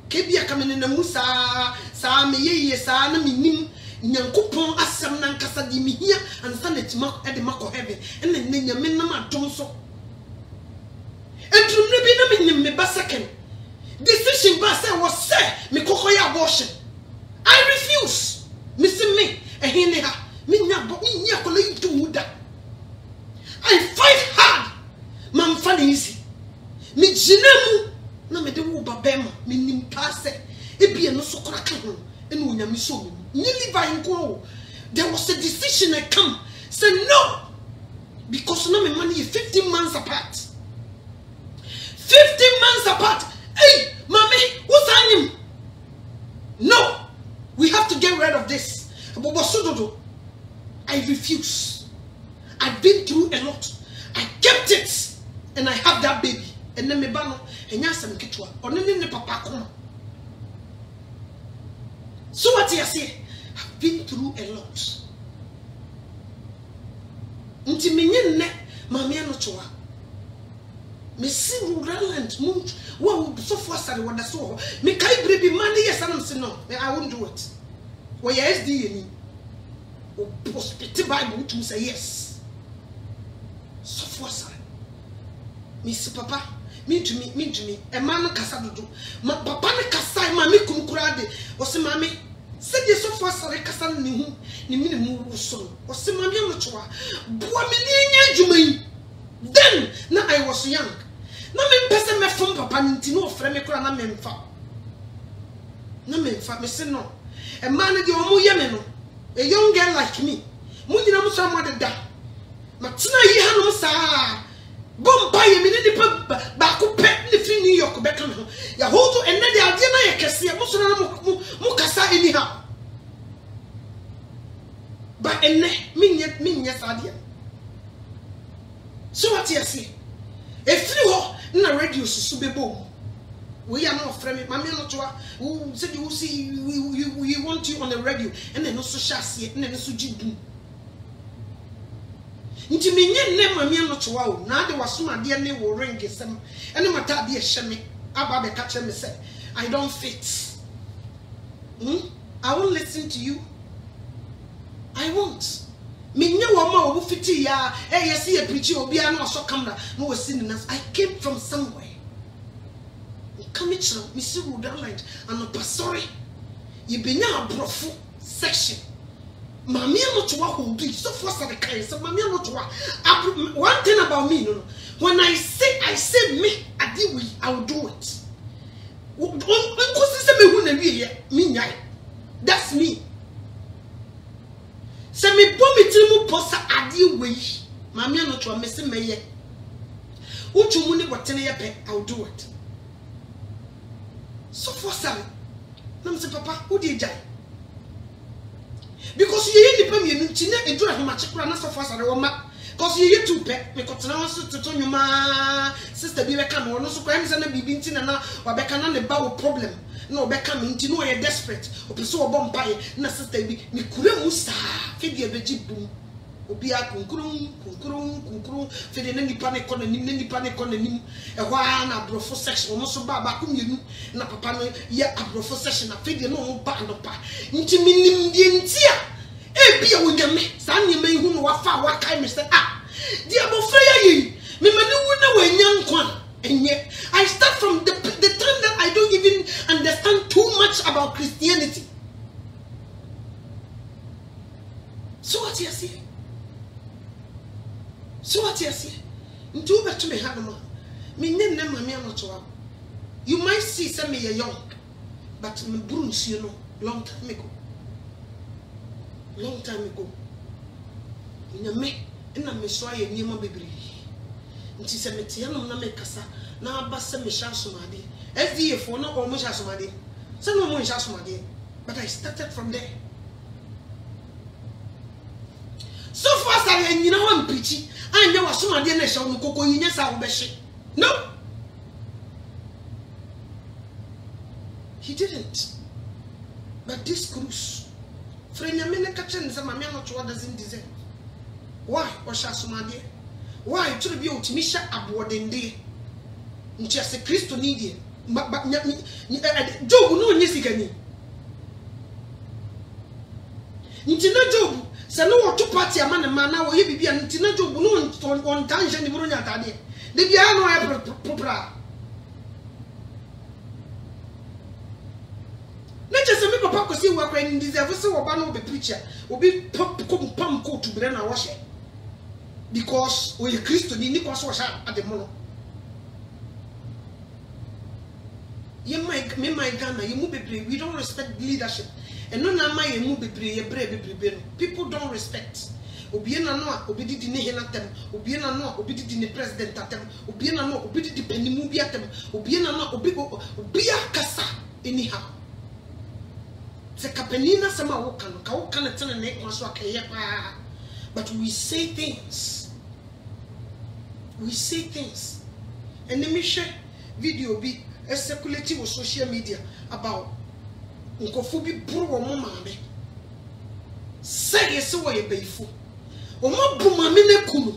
ke bia ka me na mu sa me yeye sa na minim nyankopon asem na nkasa di me hia ansa na tima e de makọ heaven ena ne nyame na madom so edrumre bi na me nyim me ba second decision ba say was say me kokoya abortion I refuse me say me ehine ha me nya kola yitu muda I fight hard man fa easy me jinemu na me de wo babema me nim pa say ebie no so kora ka ho ene onyame so me ni liver nko there was a decision I come say no because na me money 15 months apart 15 months apart. Hey, mommy, what's happening? No, we have to get rid of this. I refuse. I've been through a lot. I kept it, and I have that baby. And then me bano, and yasam kitwa, or ne papa come. So what you say? I've been through a lot. Unti minye ne, mommy no chwa. Me see Roland move. Wow, so far, sorry, what I saw. Me kai baby money, yes, and I'm saying no, I won't do it. Well, yes, the hospital Bible to say yes. So far, sorry. Miss Papa, me to me, a man casado. My papa, Casai, mammy, cum curade, or some mammy. Said yes, so far, sorry, Cassan, ni minimum so, or some mammy, no choa. Boy, me, then, now I was young. na me pese me from papa nti no ofre me kura na me mfa me say no e man de omo ye me no a young girl like me mu nyina mu so amade da ma tena yi hanom saa bomba ye me ne ba ko pe ne fi New York be kan ho ya hoto enne de ade na ye kese mu so na mu kasa anyhow ba enne minye sadia so what you see efiri ho na radio susu bebo we are not friend mama no to who said you see we want you on the radio and then no social see and then so jidu nti menye nne mama no to wa na de wasoma de ne wo ring sem ene mata de ehye me aba be catch me say I don't fit I won't listen to you. I won't. Minye wama obu fiti ya yes ye preach obi ana so camera no was seen us. I came from somewhere. Come to me see Rhodeland and no sorry. You be now brofu section. Mami no to wa hold you so for the kind so mami no to wa one thing about me no when I say me I will do it. That's me. Se me bomi trimu posa adi we mami no to me se meye uchu mu ni botene ye pe I'll do it. So for some nam se papa who dey jai because ye ni pam ye nti na edu ahoma chekura na so for sare wo ma because ye too pe me kotena so toto nyuma sister bi be ka no so kwa mi se na bibi nti na wa be ka na ne ba wo problem no be come into no you desperate opeso obom pae na sister bi ni kure mu sa fedi ebeji bum obi kunkurun fedi na nipa ne kona nim na nipa ne kona nim e hwa na brofo section mo so ba ko mienu na papa no ye abrofo section na fedi no mo ba no pa nti minim die ntia e bia wonyame sa nyema ihu no wafa wa kai me say dia abofra ya yi me mani wu na wanya nkwa enye I start from the time that I don't even understand too much about Christianity. So what you see? So what you see? Ntu beto me ha no me nne mama me anoto. You might see say me young, but me brunch you know long time ago. Long time ago. Nyame ina me so aye niema bebre. Nti se metia no na me kasa na aba se me sha somade SDA for no o mo sha somade se no mo sha somade but I started from there. So far say nyina wan pichi anya wa somade na sha no kokko yinya sa wo be hye no he didn't. But this cruise frenya me ne ka chen se mama no to doesn't deserve. Why o sha somade? Why to be ultimisha abodende nti ase Kristo ni die Job no onye sikani nti na Job se no woto party ama ne ma na wo ye bibia nti na Job no on tanje ni buru nya tade de bia no e propra na je me papa ko si wa kwa ni deserve se wo ba no be preacher obi pam ko to bre na wo hye because we Christo ni ko so sha ademono ye my Ghana ye mu bebre we don't respect leadership and no na ma ye mu bebre ye bre bebre no people don't respect obi na no a obi didi ne henatem obi na no a obi didi ne president atem obi na no obi didi panimu bi atem obi na no obi akasa anyhow se kapenina sama wo kan ka wo kan tene ne ko so akaye pa. But we say things. We say things. And let me share video be circulating on social media about unkofobi buru wo mama. Say yes wo ye beifu. O ma bu mama ne kunu.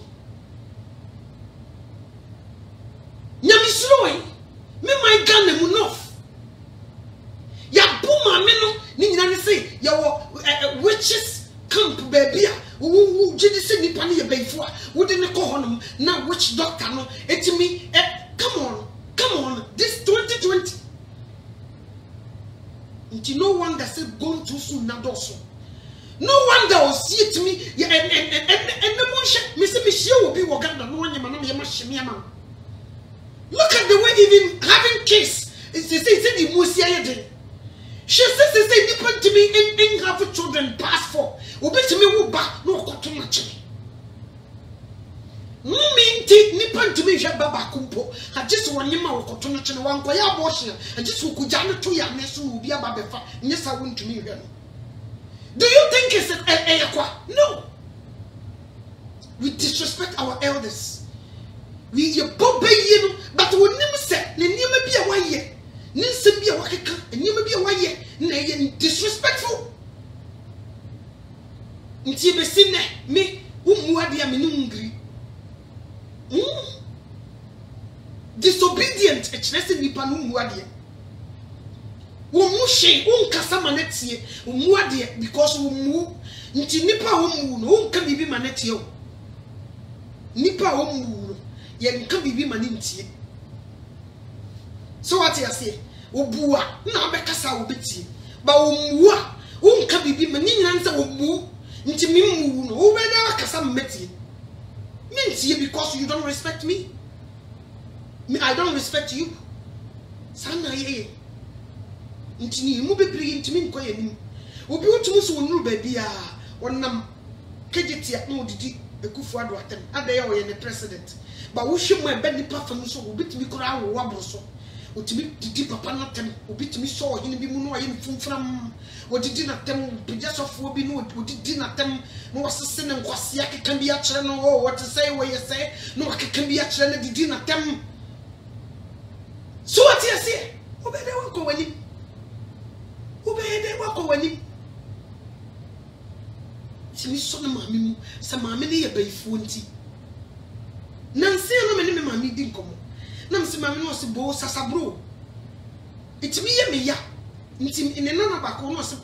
Nyami slow me my Ghana mu nof. Ya bu mama no ni nyina ne say ya wo witches camp baby who did say nipa ne ye beifu a wo de ne ko honum na witch doctor no etimi come on this 2020 nti no wonder say gone too soon na doso no wonder o see it me and the monche me say me share will be Uganda no anya na me ma hye me ama look at the way even having kids. It's the Musia. She says, "They depend to me in have children pass for. Obey to me, who back no cotton much. No mean take nippon to me, Baba Kumpo. I just want him out of cotton and one quaya washing, and just who could jam to your mess who be a babefa. Yes, I want to me again. Do you think it's an aqua? No. We disrespect our elders. We both pay you, but we never said, never be a one year. Ninsen be a wakaka, and you may be a one year, nay, disrespectful. Until the sinner, me, whom you are the aminungri. Disobedient, a chnessin nipanum wadia. Womushe, casamaneti, muadia, because we move, until Nipa won't can be manetio. Nipa won't, yet can be maninti. So what I say, Obua, now Becassa will beat you. But won't can be manin answer will move into me, over there, Cassam Metti. Means you because you don't respect me. I don't respect you. Sana ye. Intini mu bebre intimi nko yanim. Obi otumu so wonu baby a wonam kejeti a no didi ekufu ado atem. Ade ye the president. But wo hwe mu ebe nipa fam so obi timi kura wo wabro so. Otimi didi papa no tem. Obi timi so ohene bi mu no aye mfumfram. Wo didi na tem pejasofo bi no didi na tem no wasese ne nkwase akeka bi a kire no oh what to say what you say no akeka bi a kire na didi na tem. So what you say? Obede wako wani. Obede wako wani. Timi so na mami mu, sa mami ne ye bayifo nti. Nansi no me ne me mami di nkomo. Na mse mami no se bo sasabro. Itimi ye me ya. Nti ine nana bako no se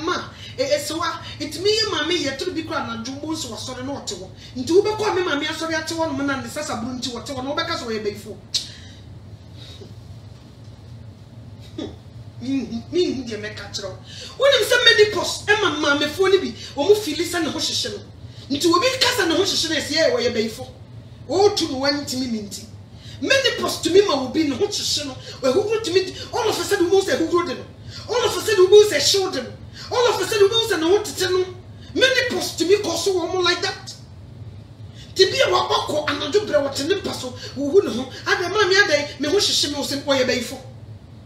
ma esewa itimi ye mami ye turu bi kra na dwumbo so wasore no ote wo. Nti wo be ko me mami asore ate wo no na ne sasabro nti wote wo no wo be ka so ye bayifo. Me de make catcher. When him say medicos, Emma mamma phone be, or Phyllis and Hoshishino. Into a big cousin of Hoshishin, yeah, where you bay for. Oh, to one to me minty. Medicos to me will be in Hoshishino, where who wrote to me all of a sudden who said who wrote them. All of a sudden who said showed them. All of a sudden who said no what to tell them. Medicos to me cause so woman like that. To be a wako and a dubra what an impasso who wouldn't know. And the mammy a day, me Hoshishino sent where you bay for.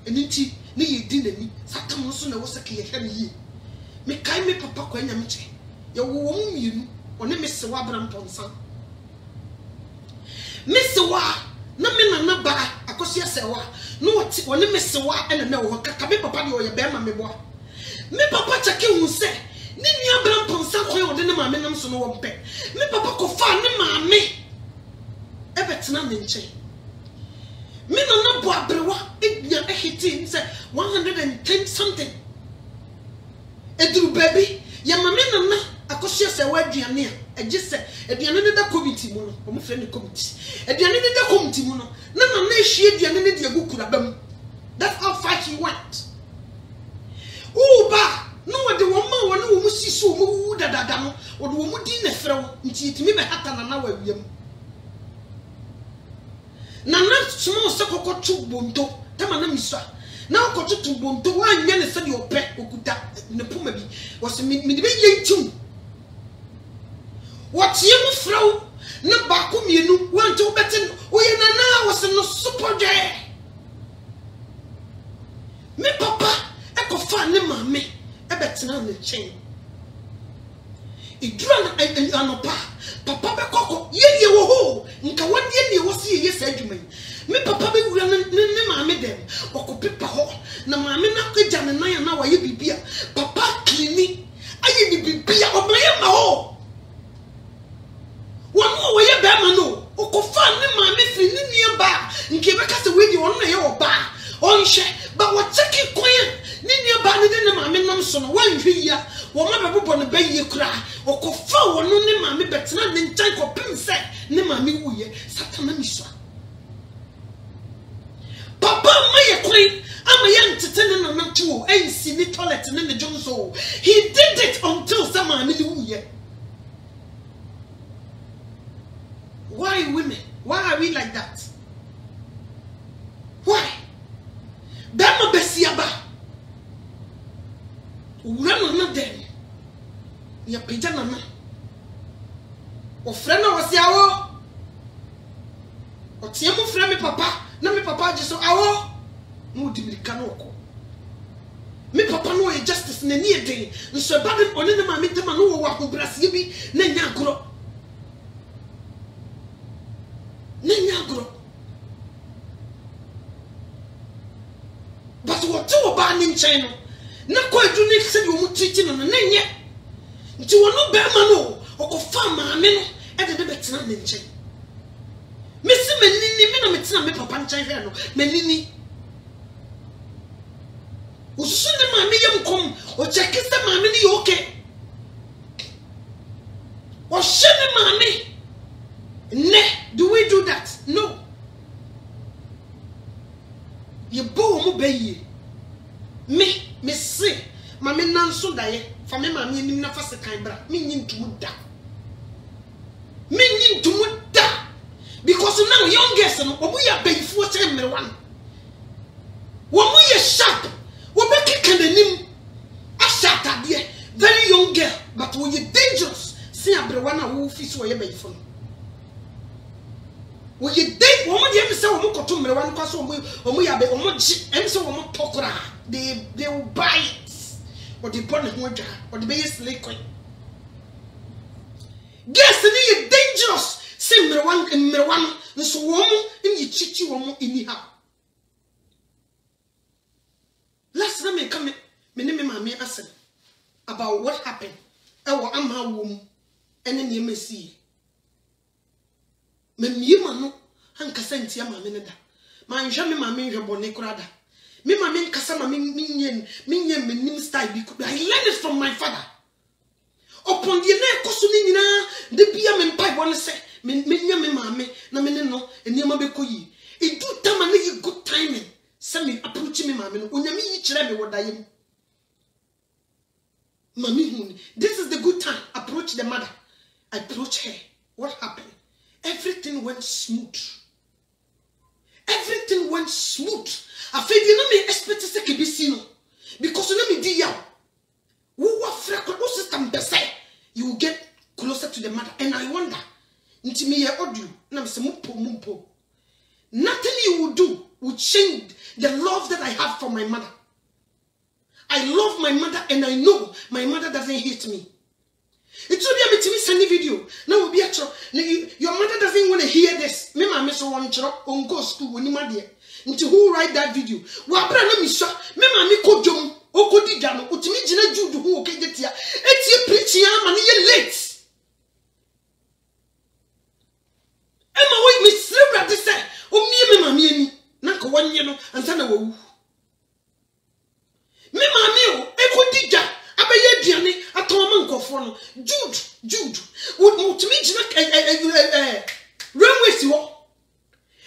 And indeed. Ni ye dinner me, Satan so na was a key ye. Me kai me papa kwanya meche. Ya wo mu one Miss Wabram Ponsan. Miss Wa, na me na ba akosia sewa. No what one Miss Wa and na wo kaka me papa de oye bema me boa. Me papa chake hu se, ni nua Bram Ponsan kwan ode ne ma me nam so no wo mpe. Me papa ko fa ne ma me. Ebetena me nche. Me no bo abrewa edua ehitin say 110 something eduru baby ya mame nana akosia se wa aduane a eje se aduane ne da committee mu no o mo friend committee aduane ne da committee mu no na nana ehie aduane ne de agukura bam. That's how far he went. Uba no de wo ma wo no wo si so mo dadada no wo de wo mu di na frɛ wo nti itimi be hata nana wa wiam. Nana small sekoko chu bonto tama na miswa na okoto tu bonto wa anya ne se de opɛ okuta ne poma bi was me de be yentum watie mu frau na ba ko mienu wante obete oye nana was no super de me papa ekofa ne mame ebetena ne chen idura na anopa papa be kokko ye wo ho nka wode ne wo se ye sa adwuma me papa be wura ne maame dem okopepa ho na maame na kagya ne nan na waye bibia papa klini aye ni bibia omaye ma ho wonu waye ba ma no okofa ne maame firi ne nua ba nke be ka se we di wonu na ye oba onhye ba wo cheki kwan ne nua ba ne de ne maame nam so no wanhwe ya wo ma bebo ne baye kura okofa wonu ne maame betena ne ntan kopim se ne maame wuye satana miswa papa maye kwan ama ye ntete ne nana tuo ensi ni toilet ne ne jonso he did it until some maame ne wuye. Why women? Why are we like that? Bema besiaba. Urano na den. Ya pija na na. Ofrena wasi awo. Otie mo frɛ me papa, na me papa age so awo. No di mirika no ko. Me papa no e justice na ni eden. Nso ba de one na ma me tema no wo akobrase bi na nya agoro. Na nya agoro. But what to ba ni nchen no. Na ko adu ni se yo mu titi no na nye. Nti wono be ma no, okofa ma me no e de betena ne nchen. Me si menini me na metena me papa nchen hwe no. Menini. Usunde ma me yem kom, o chekista ma me ni okay. O shene ma me. Ne, do we do that? No. Ye bo mo bayi. Me se, ma me nanso daye, fa me ma me nim na fa sekan bra. Me nyim tumu da. Me nyim tumu da. Because now young girls no, obu ya bayi fo che mrewan. Wo mo ye sharp. Wo be kika nanim. Ashata de very young girl, but wo ye dangerous. See abrewa na wo fi so ye bayi fo. Wo ye dey wo mo de em se wo mo koto mrewan kwa so wo ya be wo mo ji em se wo mo tokora. They will buy it. Or they burn the or the biggest liquid. Guess ni dangerous. Say mrewan so woman in ye chichi woman anyhow. Last time I come me name my ask about what happened. Ewo amha wom ene ne mesi. Me miema no hankasa ntia ma me ne da. Ma nhwa me ma me nhwe bone kurada. Me ma me nkasa ma me nyen menim style bi ku. I learned it from my father. Upon the na ekoso ni nyina de bia me mpai won se me nya me ma me na me ne no eniema be koyi. E do time na you good timing. Se me approach me ma me no onyame yi kire me wodayem. Mami huni. This is the good time. Approach the mother. Approach her. What happened? Everything went smooth. Everything went smooth. I feel you know me expect to say no because you know me di yaw. You will get closer to the mother, and I wonder. Nti me ye audio na me se mumpo. Nothing you will do will change the love that I have for my mother. I love my mother, and I know my mother doesn't hate me. It will be a send video. Now will be a your mother doesn't want to hear this. Me ma me so one chop on go school when you madie. Nti who write that video? Wa bra na mi sha me ma me ko dwom o ko di dwa no otimi gina judu hu o kegetia etie preaching ama ne ye late. Emma we mi srebra de say o mie me ma me ani na ko wanye no ansa na wawu. Me ma me o e ko di dwa abeye aduane atoma nkofo no Jude otimi gina runway si ho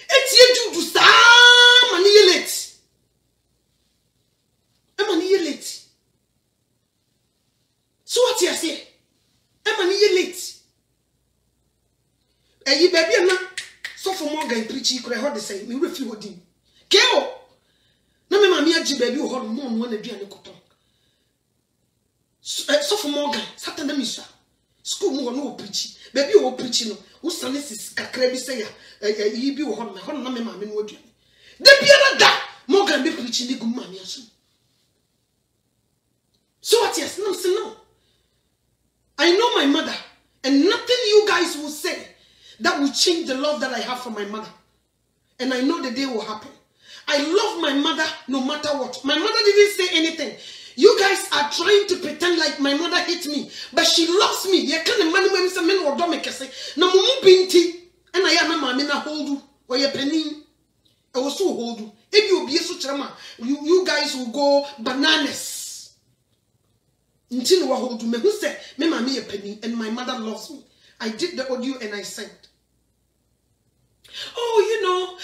etie Jude saa mani ye late. Emani ye late. So what you say? Emani ye late. Eyi baby na so for Morgan preach kure ho de say me refi hodin. Keo. Na me mami agi baby ho no no na aduane koton. So for Morgan Saturday na misa. School mu no preach. Baby o preach no. Wo sane sis kakra bi say ya yi bi wo ho na me mami no aduane. De bia da Morgan be preach ni gu mami aso. So what yes, no, say no. I know my mother, and nothing you guys will say that will change the love that I have for my mother. And I know the day will happen. I love my mother no matter what. My mother didn't say anything. You guys are trying to pretend like my mother hates me, but she loves me. You can't imagine when some men or domekese. No mumu binti, and I am a mamina hold you or your penny. I will so hold you. If you be so chama, you guys will go bananas. Until hold you me who said me mommy a penny and my mother loves me. I did the audio and I sent. Oh, you know,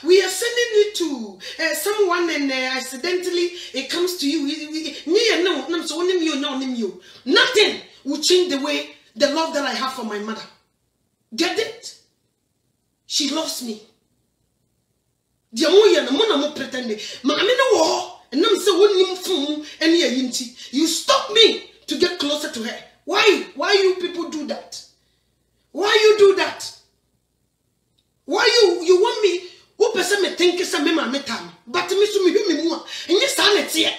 we are sending it to someone and accidentally it comes to you. Nothing will change the way, the love that I have for my mother. Get it? She loves me. Dia mo ye no mo na mo pretend. Maame no wo and nam say wonim fun ene ayinti. You stop me to get closer to her. Why you people do that? Why you do that? Why you want me? Who person me think say me maame tam, but me so me hwi me mu a enye sa na tie.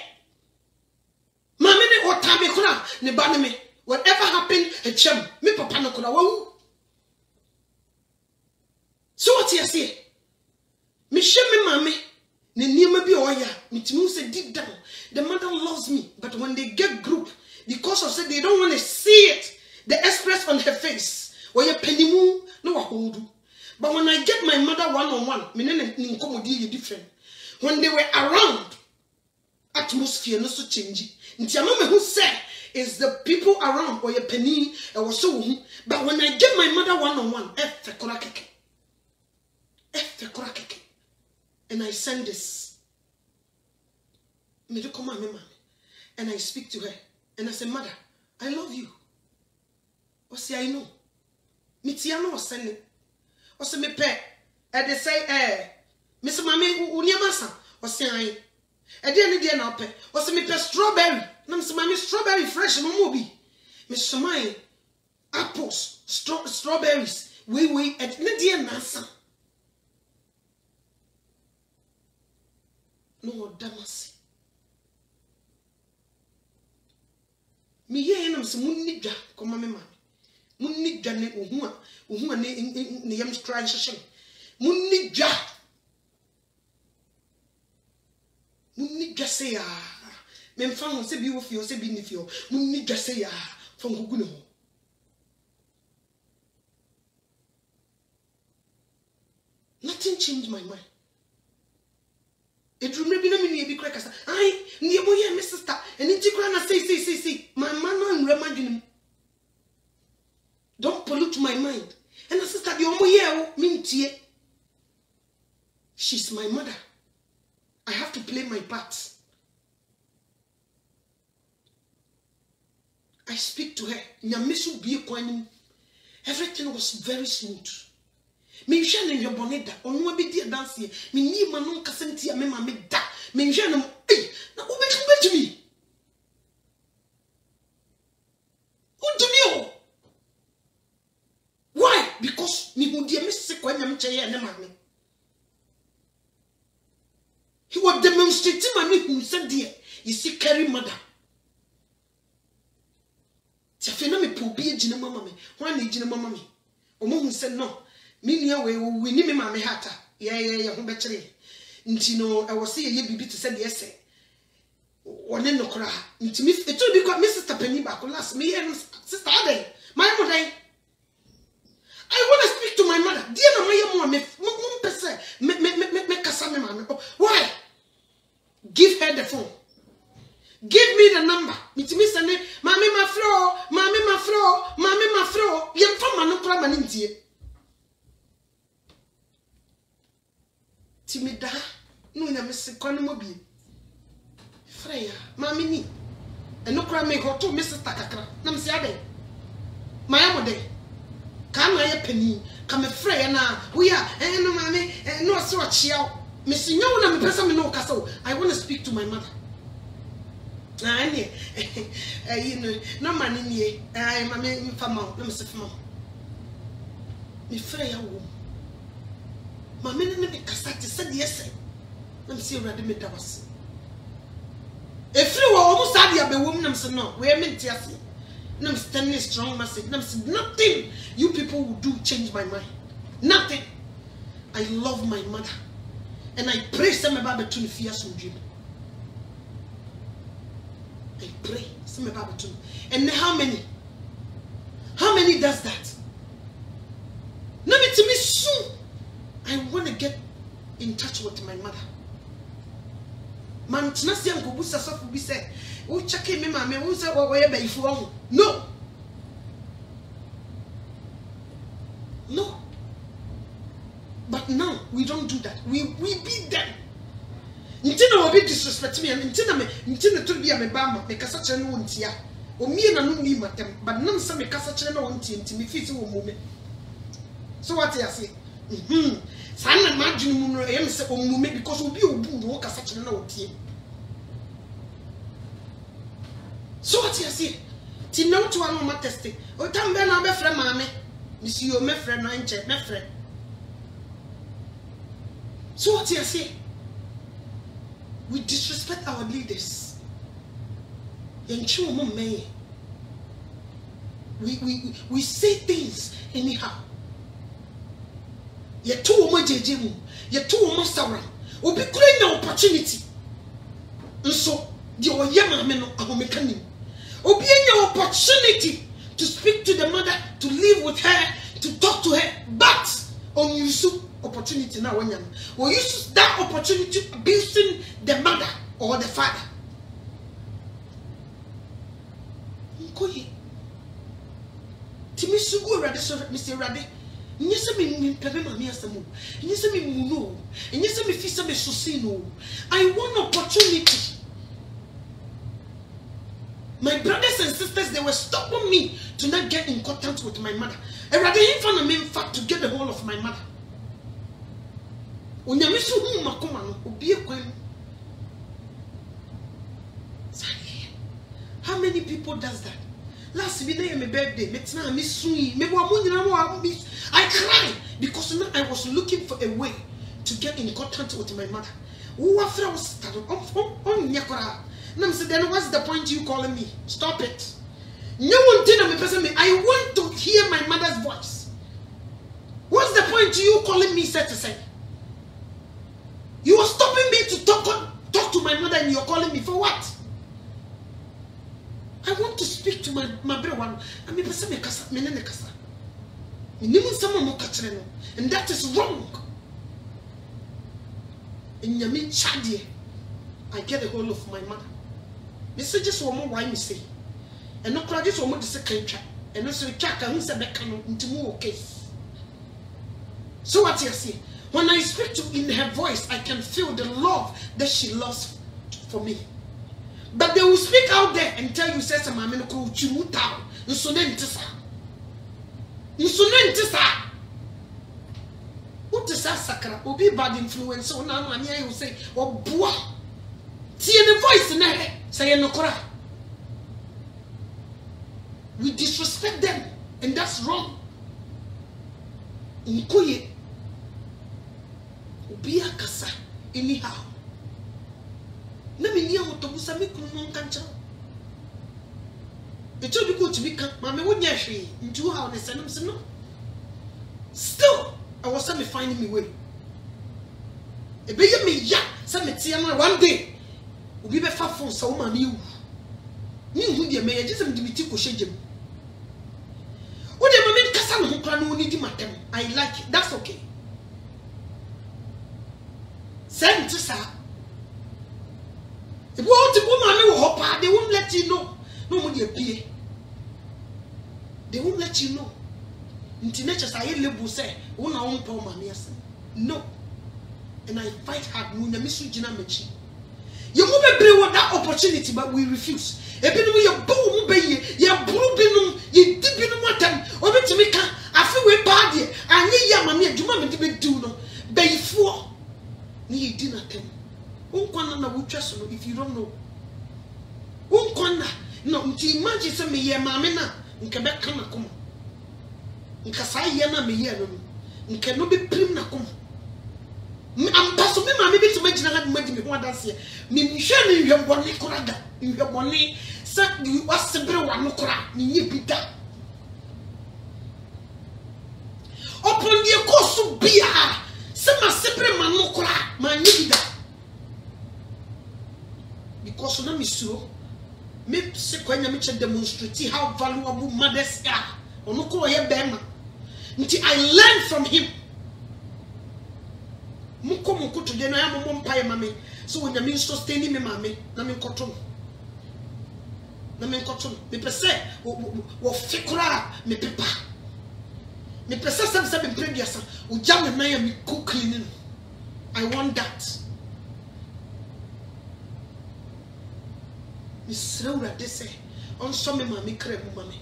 Maame ne o tam me kura ne ba ne me. Whatever happened a chem me papa no kura wa. So what you say? Me shame me mama. Ne niema bi oya. Me timu say deep down. The mother loves me, but when they get group, because of say they don't want to see it, they express on her face. Oya penimu no wa hold. But when I get my mother one-on-one, me ne nkomodi different. When they were around, atmosphere no so change. Nti amama who say is the people around oya peni e was so. But when I get my mother one-on-one, fekora keke. And I send this. And I speak to her. And I say, Mother, I love you. Or say, I know. Mitiano was sending. Or say, me pet. And they say, Mr. Mami, Unyamasa. Or say, I. And then they are pet. Or say, me pet strawberry. No, Mr. Mami, strawberry fresh. No mobi. Mr. Mami, apples, strawberries. We, and Nadia Nasa. No damasi. Me ye nam se munni dwa koma me mame. Munni dwa ne ohua ne yam try hyehyem. Munni dwa. Munni dwa se ya. Me mfa ho se bi wo fio se bi ni fio. Munni dwa se ya. Fa ngugu ne ho. Nothing changed my mind. It remember me be crackers. I near my sister and in Tigrana say, my man and remind don't pollute my mind. And the sister, the omo mintie. She's my mother. I have to play my part. I speak to her. Nyamisu be a everything was very smooth. Me jane your bonnet on one be dear dance here. Me ni manon casentia me mamma da. Me jane now who make to me? Who do me? Why? Because me who dear Miss Sequaniam Chaya and mammy. He was demonstrating mammy who said, dear, you see, carry mother. Tafina me po be a jinama mammy. One jinama mammy. Or mom said no. Minia we ni me mame hata ya ho bekere nti no e wo se ye bibi to say yes wone no kra nti mi etu bi ko mi sister pani ba ko last me here sister ade my mother I want to speak to my mother dear na my mom me pese me kasa me mame why give her the phone give me the number nti mi say mame ma fro yem fa ma no kra ma ntie Timida, no, na Miss Economobi. Freya, Mammy ni. And no cry make her to Mrs. Takakra. Namsiade. My amode. Come a penny. Come a Freya now. We are, and no mammy, and no so chill. Missing no one, I'm a person in no castle. I want to speak to my mother. I you know, no man in ye. I am a man for mouth, no Mr. Famo. Me Freya womb. My men never cassette said yes. Let me see ready me was. If you were almost had the woman, I'm saying no, we are meant to see. I'm standing strong message. I'm saying nothing you people will do change my mind. Nothing. I love my mother. And I pray some about between fears and dream. I pray some about between. And how many? How many does that? Let me to me soon. I want to get in touch with my mother. Man, Tnasi and Kubusa Sofu be said, oh, check me, mamma, who said, wherever you from. No. No. But now, we don't do that. We beat them. Ntina will be disrespect me, and Ntina to be a mebama, make a such a no tia. Or me and a no matem, but none some make a such a no tea, and me fit a moment. So what I say? Sana imagine mu no em se omume because obi obu no kasa kire na otie. So what you say? Ti na to anu ma test. O tam be na be frɛ maame. Misi yo me frɛ no enche me frɛ. So what you say? We disrespect our leaders. We say things anyhow. You too much jejimu. You too much sawan. Obi kure na opportunity. Nso the oyama me no ahomekani. Obi enya opportunity to speak to the mother, to live with her, to talk to her, but on you opportunity now when we use that opportunity abusing the mother or the father. Nkoye timi sugu rade so Mr. Rade nyese me pebe mami asemu nyese me muno nyese me fisa me sosino. I want opportunity. My brothers and sisters, they were stopping me to not get in contact with my mother. Rade him for me in fact to get the whole of my mother. Onyamisu hu makoma no obi ekwan. How many people does that? Last week na my birthday, metina me sui, me bo amunyina mo I cried because now I was looking for a way to get in contact with my mother. Who after I was started on nyakora. Now I said, then what's the point you calling me? Stop it. No one did me person me. I want to hear my mother's voice. What's the point you calling me said to say? You are stopping me to talk to my mother and you're calling me for what? I want to speak to my brother one. I mean, and that is wrong. In Yamin Chadie, I get a hold of my mother. Messages were more why me say. And no credits were more the second track. And also the track who said that canoe into more case. So what you see? When I speak to in her voice, I can feel the love that she loves for me. But they will speak out there and tell you, says a mamma, Chimuta, Insonentisa. Insonentisa. What is that sacra? Will be bad influence. So now, and here you say, oh, boy. See the voice in her, say, no cora. We disrespect them, and that's wrong. Nkoye. Ubia kasa, anyhow. Nami niya motobusa mi kunon kancha. Echo bi ko tibika, mama wo nya hwe, ntu ha on senum se no. Still, I was me finding me way. Ebe ye me ya, se me tie no one day. Obi be fa phone sa wo ma ni wu. Ni hu de me ye je se me dimiti ko hyegem. Wo de mama kasa no ho kra no ni di matem. I like it. That's okay. Send to sa. If you want to go, they won't let you know. No money appear. They won't let you know. Nature say lebu say, "Una on poor man no." And I fight hard. You move with that opportunity, but we refuse. If you boom be you broken you deep in water. Or to me, I feel we bad here. I need ya mammy. Do mammy to be do no. Bay four. Need dinner time. If you don't know, no, imagine some year, mamma, in Quebec, come. In Casayana, me here, and cannot be prim na come. I'm possibly maybe to mention I had money before that's here. Michelle, you have one Nicoraga, you have money, suck you was the brew one Nocra, you be that. Upon the course of beer, some are separate man Nocra, my nigga. Because na misuro me se kwanya me che demonstrate how valuable mothers are onoko ye bema nti I learned from him muko today na ya mom mpae mame so when you sustain me mame na me nkoto me pese wo fikura me pepa me pese some be previous o jam na ya me cook cleaning. I want that. Misraura de say on some mammy creme mammy.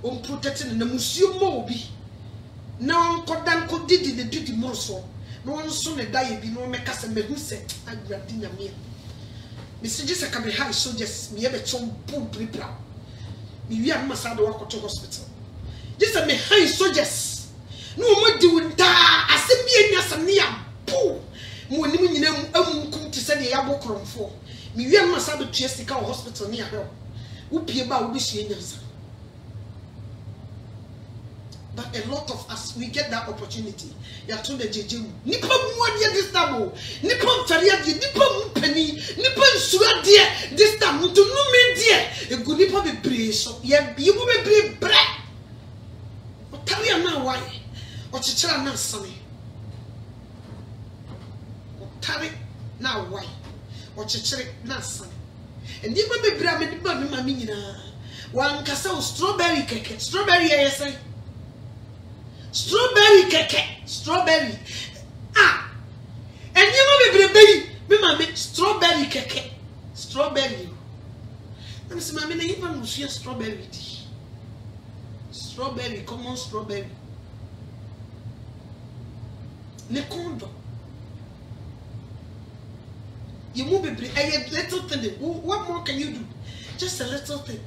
On protecting the museum mobi. Now, Kodan could did the duty more so. no one so ne die bi no make us me hu se agradi nyame me se je se ka be high soldiers me e be chom bu prepra me wi am sa de wakoto hospital je se me high soldiers no mo di wunta asem bi enya sam ne ya bu mo nim nyina amunkum ti se de ya bokromfo me wi am sa be tue sika hospital ne ya he wo pie ba wo be hie nyansa. But a lot of us, we get that opportunity. You are told the JJ. Nipa muadie this time. Nipa mfaria die. Nipa mpeni. Nipa nsura die. This time, mutu nume die. Egu nipa bebre so. You will be bre. Otari ana why? Ochichira na sane. Otari na why? Ochichira na sane. And nipa bebre ame nipa me mami nyina. Wan kasa strawberry keke. Strawberry say. Strawberry keke, strawberry. Ah, and you know me baby, me mama strawberry keke, strawberry. I'm saying, mama, you even see strawberry. Strawberry, common strawberry. Ne kondo. You move baby, a little thing. What more can you do? Just a little thing.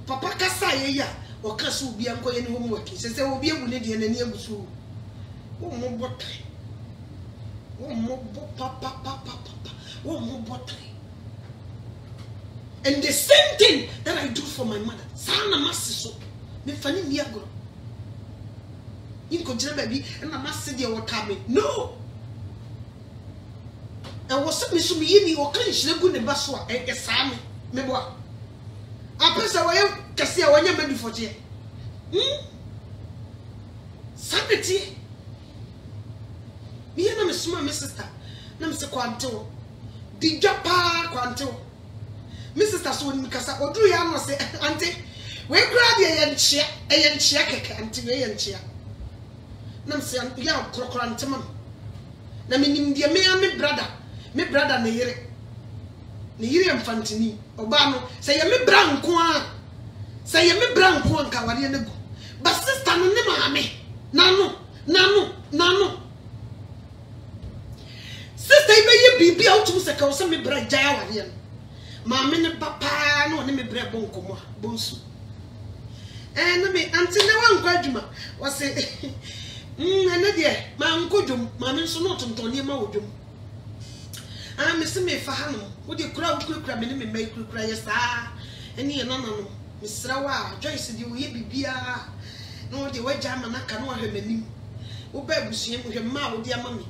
Papa kasa ya. Or casu be uncle in homework. Says there will be a lady and a near so. Oh, more bottle. Oh, more papa. Oh, more bottle. And the same thing that I do for my mother. Sana Massiso. Me funny Niagara. You could tell baby and I must say your coming. No. And was something to me or can she go in the baswa and a Sammy? Meboa. I press away. Kasi awanya medi foje. Sanity. Me na me suma me sister. Na me se kwanto. Di japa kwanto. Me sister so ni kasa oduru ya no se auntie. We kura de ye nchia keke auntie we ye nchia. Na me se ya krokro antema. Na me nim de me brother na yire. Ni yire mfantini. Oba no se ye me bra nko a. Say you me bra nko anka ware na gu. But sister no ne maame. Nano. Sister ibe ye bibi a utu se ka wo se me bra jaya ware no. Maame ne papa no ne me bra bonkomo bonsu. Na me anti ne wanko adwuma. Wo se ene de ma nkodwom maame nso no tonton ma wodwom. Me se me fa hanu. Wo de kura me ne me mai kura yesa. Eni ye no. Misrawa Joyce di we bibia no de waja manaka no ahwemanim wo ba busue mu hwema wo de amami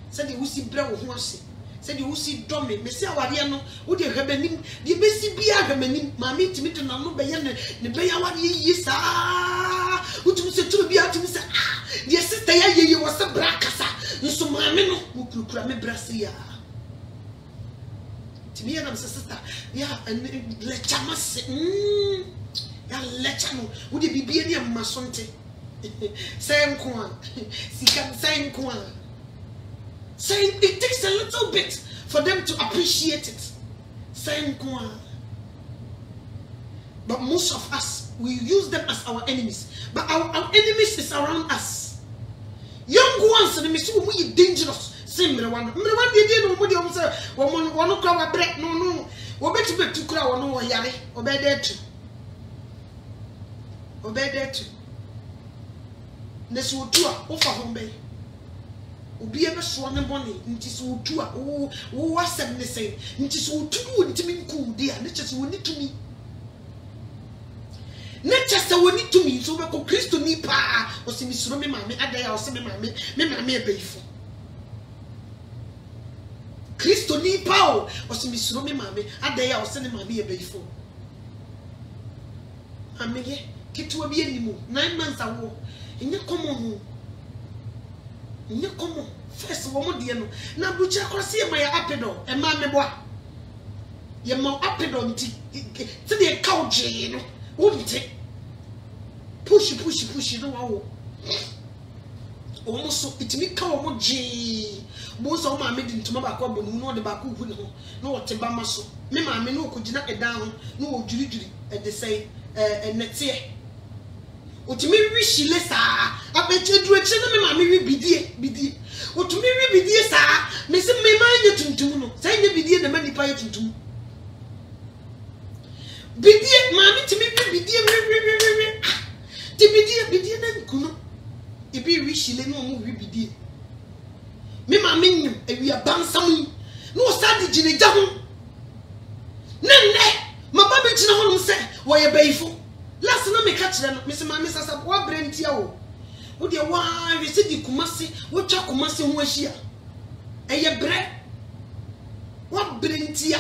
se de wusi bra wo ho ase se de wusi dome me se aware no wo de hwemanim de besi bia hwemanim maami timi to na no be ye ne be ya ware yi saa utum se turu bia tumi se de sister ya ye wo se bra kasa nso maami no wo kurukura me bra se ya timi na me sister ya lecha mas ya lecha no wo de bibia ne amasonte say nko say it takes a little bit for them to appreciate it. Say nko. But most of us, we use them as our enemies. But our enemies is around us. Young ones, and they say we dangerous. Same one. They did no money. One crowd break. No. We better to crowd. No, yare. Obey that too. Nesu otua ofa hombe. Obi ebe so ne bone nti so otua wo asem ne sei nti so otu ntimi nku de a ne chese woni tumi. Ne chese woni tumi so be ko Kristo ni pa o se misuro me mame adaya o se me mame ebeifo. Kristo ni pa o se misuro me mame adaya o se ne mame ebeifo. Ameye kitwa bi animu 9 months awo enye common first wo mo de no na bucha kwase e ma ya apedo e ma meboa ye ma apedo nti se de kauje no wo nti push no wawo o mo so itimi ka o mo je bo so ma me di ntuma ba ko bonu no de ba ko hu ne ho no wo te ba ma so me ma me no ko gina edan ho no wo juri e de sei nete utimi wishile saa abechedru eche na me ma me wi bidie otumi wi bidie saa me se me ma anya tuntum no sai nya bidie na ma nipa ya tuntum bidie ma me timi wi bidie ti bidie na nkuno ebi wi hile no mo wi bidie me ma me nyim ewi abansam no sa di gine gya ho nenne ma ba be gina ho no se wo ye bayifo last na me ka kire no me se ma me sasa wo brentia wo wo de wa we se di kumase wo twa kumase ho ahia eye bre wo brentia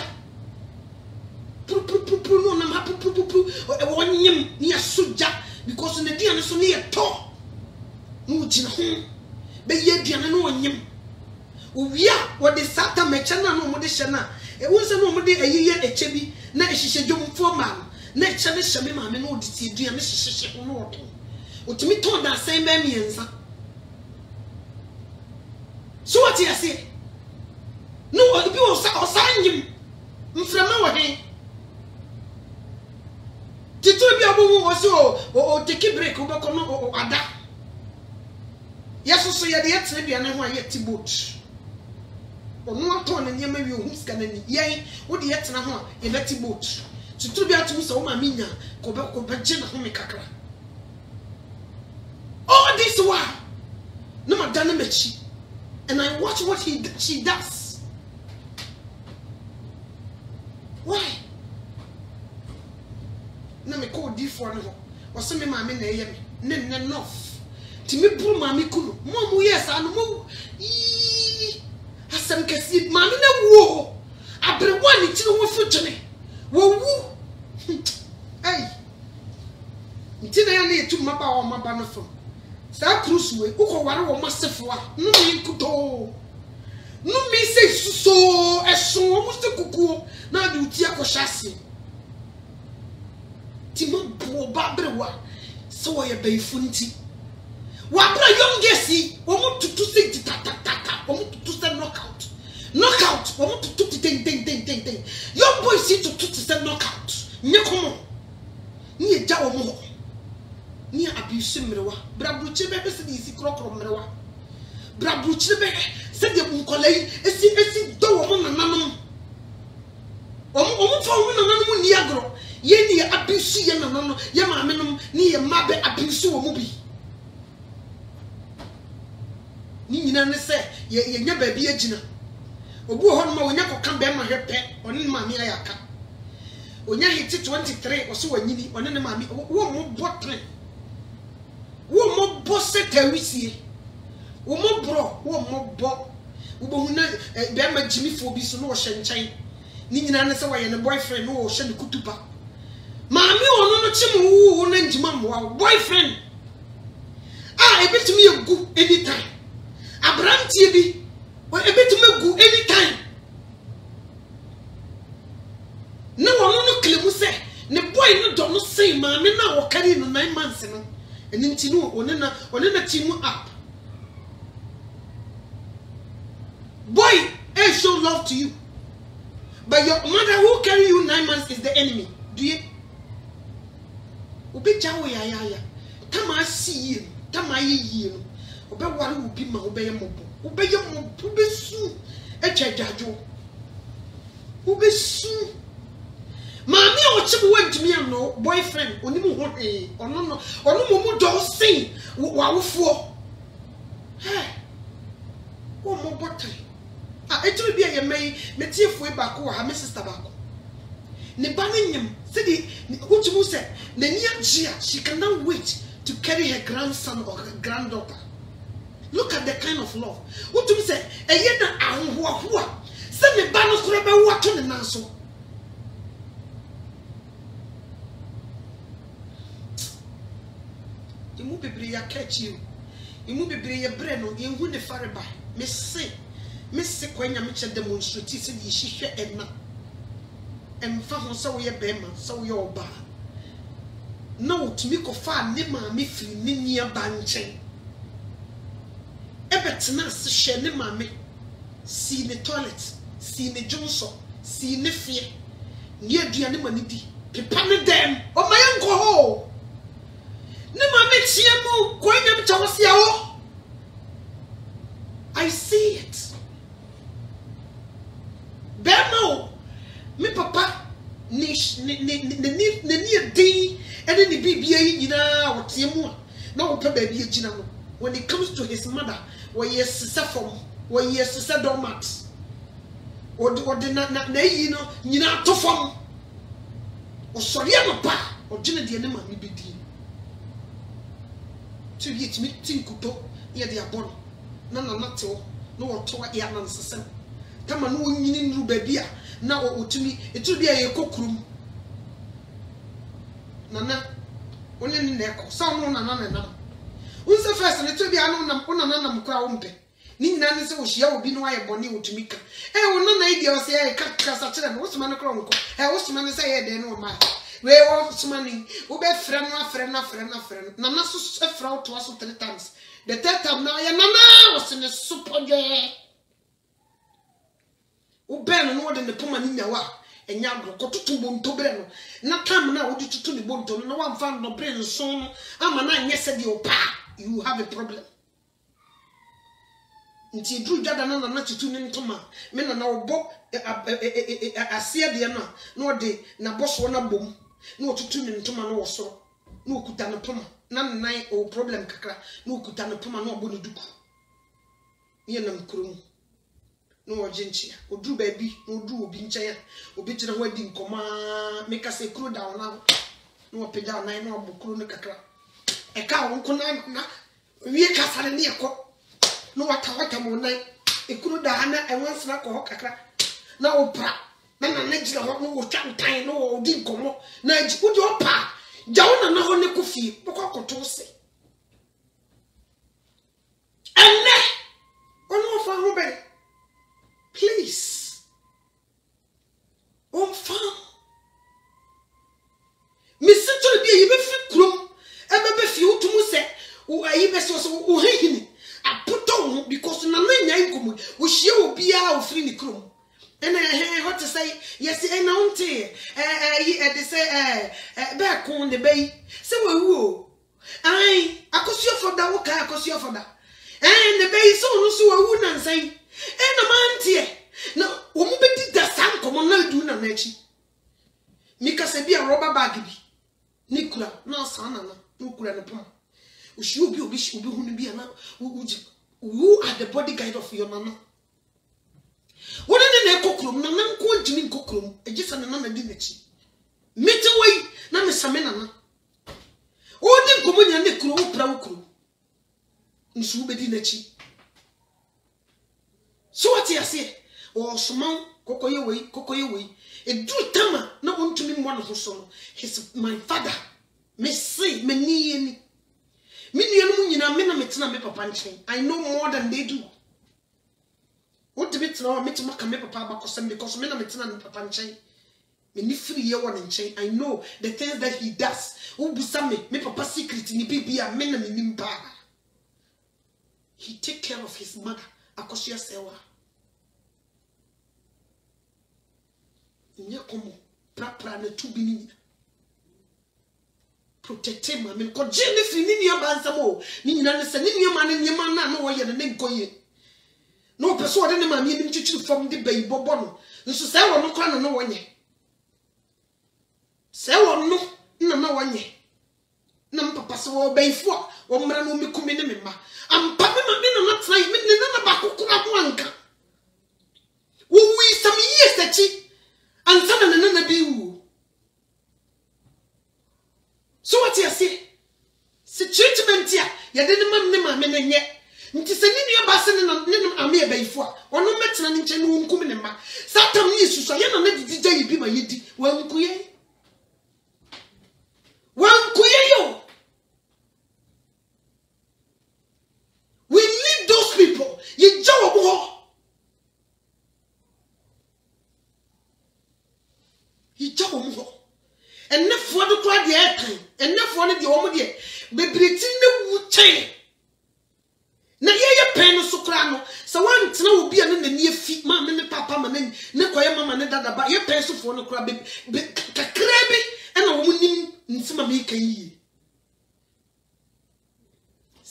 pu no na ma pu wo nyim ni asoja because na dia no so ne ye to no gina ho be ye aduane no nyim uwia wo de sata mecha na no mo de hye na e wo se no mo de ayiye eche bi na ehihye dwomfo ma na eche ne hye me ma me no de ti aduane hye ho no wo otimi ton da sen ba miensa so what you say no obi wo sa nyim mframa wo he tito bi abowo wo so o take break wo beko no ada yeso so ye de yetre aduane ho aye ti boat onu aton ne nyema wi ohum ska na ni yen wo de yetena ho ye beti boat tito bi atum so wo ma minya ko be je na ho me kakra all this while no madana mechi and I watch what she does. Why? Na me call D4 no. Was me ma me na ye me. Ne enough. Ti me buru ma me kunu. Mo yes anu mo. Asem kesi ma me na wo. Abrewa ni ti no wo futune. Wo wu. Hey. Nti na ya na etu maba o maba no fo. Sa cruise we uko ware wo masefo a no me nkuto no me say so eso wo muste kukuo na de uti akohase ti mo bo babrewa so wo ye baifu nti wa bra youngesi wo mo tutu se tata wo mo tutu se knockout wo mo tutu ten young boy si tutu se knockout nye komo nye ja wo mo ni abuse mrewa brabruchi be se di si krokro mrewa brabruchi be se de bunkolai esi do wo nananum omu fa wo nananum ni agro ye ni abuse ye nananum ye maamenum ni ye mabe abuse wo mu bi ni nyina ne se ye nya ba bi agina obu ho no ma wonya koka be ma hwepe oni maame ayaka onya hiti 23 oso wanyini oni ne maame wo mo botre wo mo bosse tawisie wo mo bro wo mo bo wo bo huna be ma jimi fo bi so no wo hyenchan ni nyina ne se waye ne boyfriend no wo hye ne kutuba maami ono no chim wo na njima mo boyfriend ebetumi egu anytime abrantie bi o ebetumi egu anytime na wono no klemu se ne boy no do no sei maami na wo kari no 9 months no Nintinu onena team up. Boy, I show love to you. But your mother who carry you 9 months is the enemy. Do you? Obe jawo ya. Tama see you. Tama ye no. Obe wari ubi ma obe ye mobo. Obe ye mobo. Obe su. Eche jajo. Obe su. Mami o chibu wentumi ano boyfriend onimu ho ono mo do sin wa wofuo wo mo botre etumi bia ye mai metiefu e ba ko ha me sister ba ko ne ba nyem se di uchimu se na ni agia she cannot wait to carry her grandson or her granddaughter. Look at the kind of love uchimu se eye na ahoho se ne ba no koro be wato ne nanso. Imu bibiri ya catch you. Imu bibiri ya breno yenhu ne fareba. Me se kwanya me che demonstrate se di hihwe enna. Emfa ho se wo ye bema, se wo ye oba. Na otumi kofa ne ma me firi ne nia ba nchen. Ebetena se hwe ne ma me. Si ne toilet, si ne jonso, si ne fie. Ni aduane ma ne di. Pepa ne dem. O ma yenko ho. Ne ma me tie mo no kwanya mchawasia o. I see it. Bema me papa ni din ene ni bibia yi nyina wote mu a na wo pe ba bi agina no. When it comes to his mother, where yes sefom, where yes domat. Or na yi no nyina to fam. O sori amapa, o gina de enema ni bidi. To be it me tinkuto ye de abon. Na tewo, no wo to ya na nsesem. Tama no nyini nru ba bia na otumi etu bia ye kokurum. Nana onye ni na ekọ sa no na na. Unse first ne to bia no nam kura wo mpe. Ni nyina ne se wo hia obi no aye bone otumi ka. Wo na idea wo se ye ka sa kire no wo suma no kura nko. Wo suma ne se ye de no ma. We wo suma ni wo be frɛ no afrɛ no. Nana so frɛ wo to aso 3 times. The third time now ya nana wo se ne super je. Wo ben no wo de ne poma ni nyawa. Enya agro kototo bonto bre no na tam na wo tutu ni bonto no na wa mfa no bre nso no ama na anye se de opa you have a problem nti dru dada na tutu ni ntoma me na obo asia de na na ode na boso na bom na otutu ni ntoma no wo soro na okuta no poma na nan o problem kakra na okuta no poma na obo no duku ye nam kurum no ojenchia odru baby no odru obi nchen obi gina ho adi nkoma make us kru down na no peda na no obukru no kakra e ka won ko na wie kasare ne ekọ no wata mo nan e kru da na e won sna ko kakra na opra na gina ho no wo twantan no odi nkomo na odi opa jawo na ho ne kofi boko koto se enne ono fa ho be. Please. On fan. Me sento bi e be fi krom. E be fi utumu se wo ayi be so wo hehini. Apoto because na nya nkomo. Wo hie obi a ofri ni krom. Ena what to say? Yes, e na unte. De say be kon de bay. Se wo wu. Ai, akosio for da wo ka akosio for da. De bay so no so wu na nsan. Na mantie na wo mu bedi da sam komo na du na nachi mika se bia rubber bag bi ni kura na sana na kura no pom o shi obi hunu bia na who are the bodyguard of your nana wona ne na kokrom na nko jimi kokrom ejisa na na di nachi mete wai na me same nana o di komo nya ne kuro wo pra wo kuro nsu bedi nachi. So what you say? Or small kokoye way. A do tama no want to me one of so. He's my father. Me say me ni munina mena metina me papa nchen. I know more than they do. What to meet now me to make me papa bakosem because mena metina me papa nchen. Me ni free ye one nchen. I know the things that he does. Who busa me papa secret ni bibia mena me nimba. He take care of his mother. Akosia sewa nya komo pra na tubi ni protect him amen ko jeni fi ni abansam o ni nyina ne se ni nyama na no wo ye ne nkoye no person ode ne ma mi ni chichiri fam de bayi bobo no nso se wo no kra no wonye se wo no na wonye na papa se wo bayifo wo mra no mi kumi ne me ma ampa me ma me na try me ne na ba kokura ho anka wo wi some years achi ansana na bi wu so what you say se treatment ya de ne ma me na nye nti se ni nua ba se ne na ame e bayifo a ono metena ne nche ne wo nkumi ne ma satam ni susu ya na didi gya yibi ma yedi wa nkuye yo. We leave those people. You job ho. You job ho. And ne for the crowd the airtime. And ne for the woman there. Be breathing the wood chain. Na ye pen so kra no. So one tina obi an na ne fi ma me papa ma ne koye mama ne dada ba ye pen so for no kra be kakra bi e na wo nim nsima me kan yi.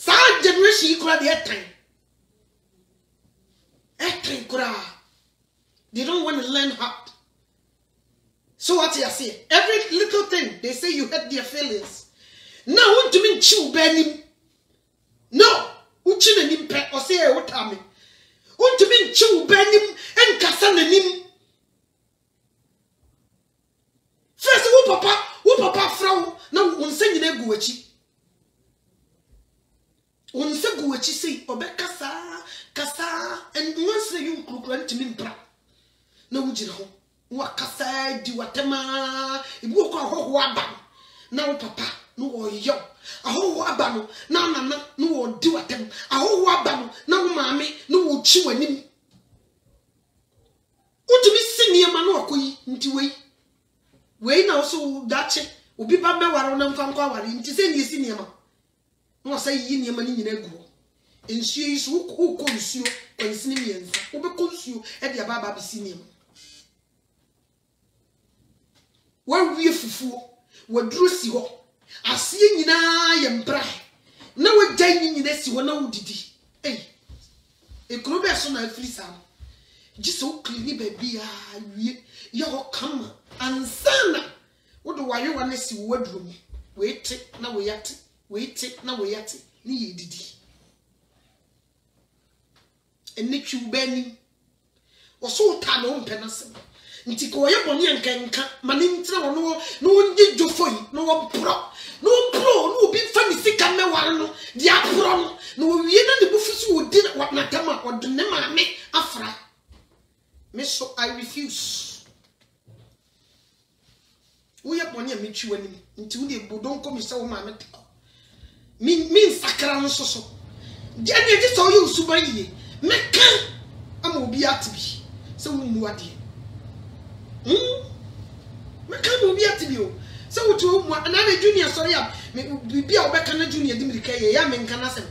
Sa generation ikura de etan kura. They don't want to learn hard. So what you say? Every little thing they say you hurt their feelings. Now want to mean chew benim. No, uchi na nimpe or say what ame. Want to mean chew benim and kasanenim. First wo papa frau na unse nyina guachi. Unse guachi say obekasa kasa and once you kukura ntimi mpra. Na wujira ho wakasa di watema ibu ko ahoho aba na wo papa no wo yo ahoho aba no na nana no wo di watem ahoho aba no na wo maame no wo chi wanim utumi siniema no akoyi nti wei na so dache obi ba mewaro na mfa nkwa ware nti se ni siniema no say yi niema ni nyina gu ensuo yi so ko nsuo ensini mienza wo be ko nsuo e de aba bi siniema wawie fufuo waduro si ho asie nyina ye mpra na wagyan nyina si ho na wudidi ekuro be so na afiri sam giso klini ba bia wie ye ho kama ansana wodo waye wane si waduro mu weete na woyate weete na woyate ni ye didi enetwi ubani oso ta no mpenasem nti ko ye boni enkanka mane ntira wono no ngi jofoi no wo pro no obi fa mi sika meware no di apro no wie na ne bufusu odi na tama odne maame afra me so I refuse wo ye boni ametwi wani nti wo de bodon ko mi se wo maame min sakra no so di ane di so yo suba yie me kan ama obi atibi se wo mu ade me kan obi atibio se wotu mu na na junior sorry am bibia obeka na junior di mirika ye ya me nka na sem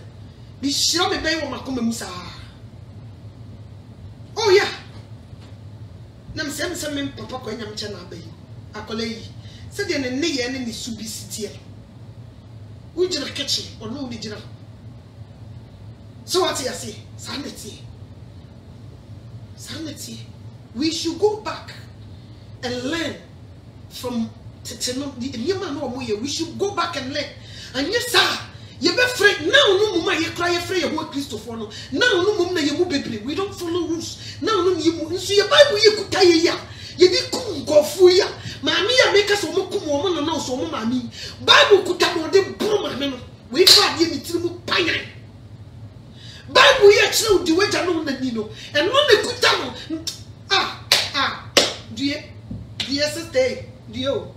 bi shiro me bai wo makoma musa oh yeah na msem me papa ko nyam che na abai akola yi se de ne ye ne ni subi sitie ujira kitchen ono di jira so what you say sanity we should go back and learn from the human no moye. We should go back and learn. And yes sir, you be afraid now no mama you cry afraid you want Christopher no. Now no mama you mu bebre. We don't follow rules. Now no you so your Bible you could tie ya. You be kum go fu ya. Mami ya make us omo kum omo na so omo mami. Bible could tell de bro mami no. We fa de mitiri mu panyan. Bible ya chiro di weja no na ni no. And no me kuta no. Dear sister, dear.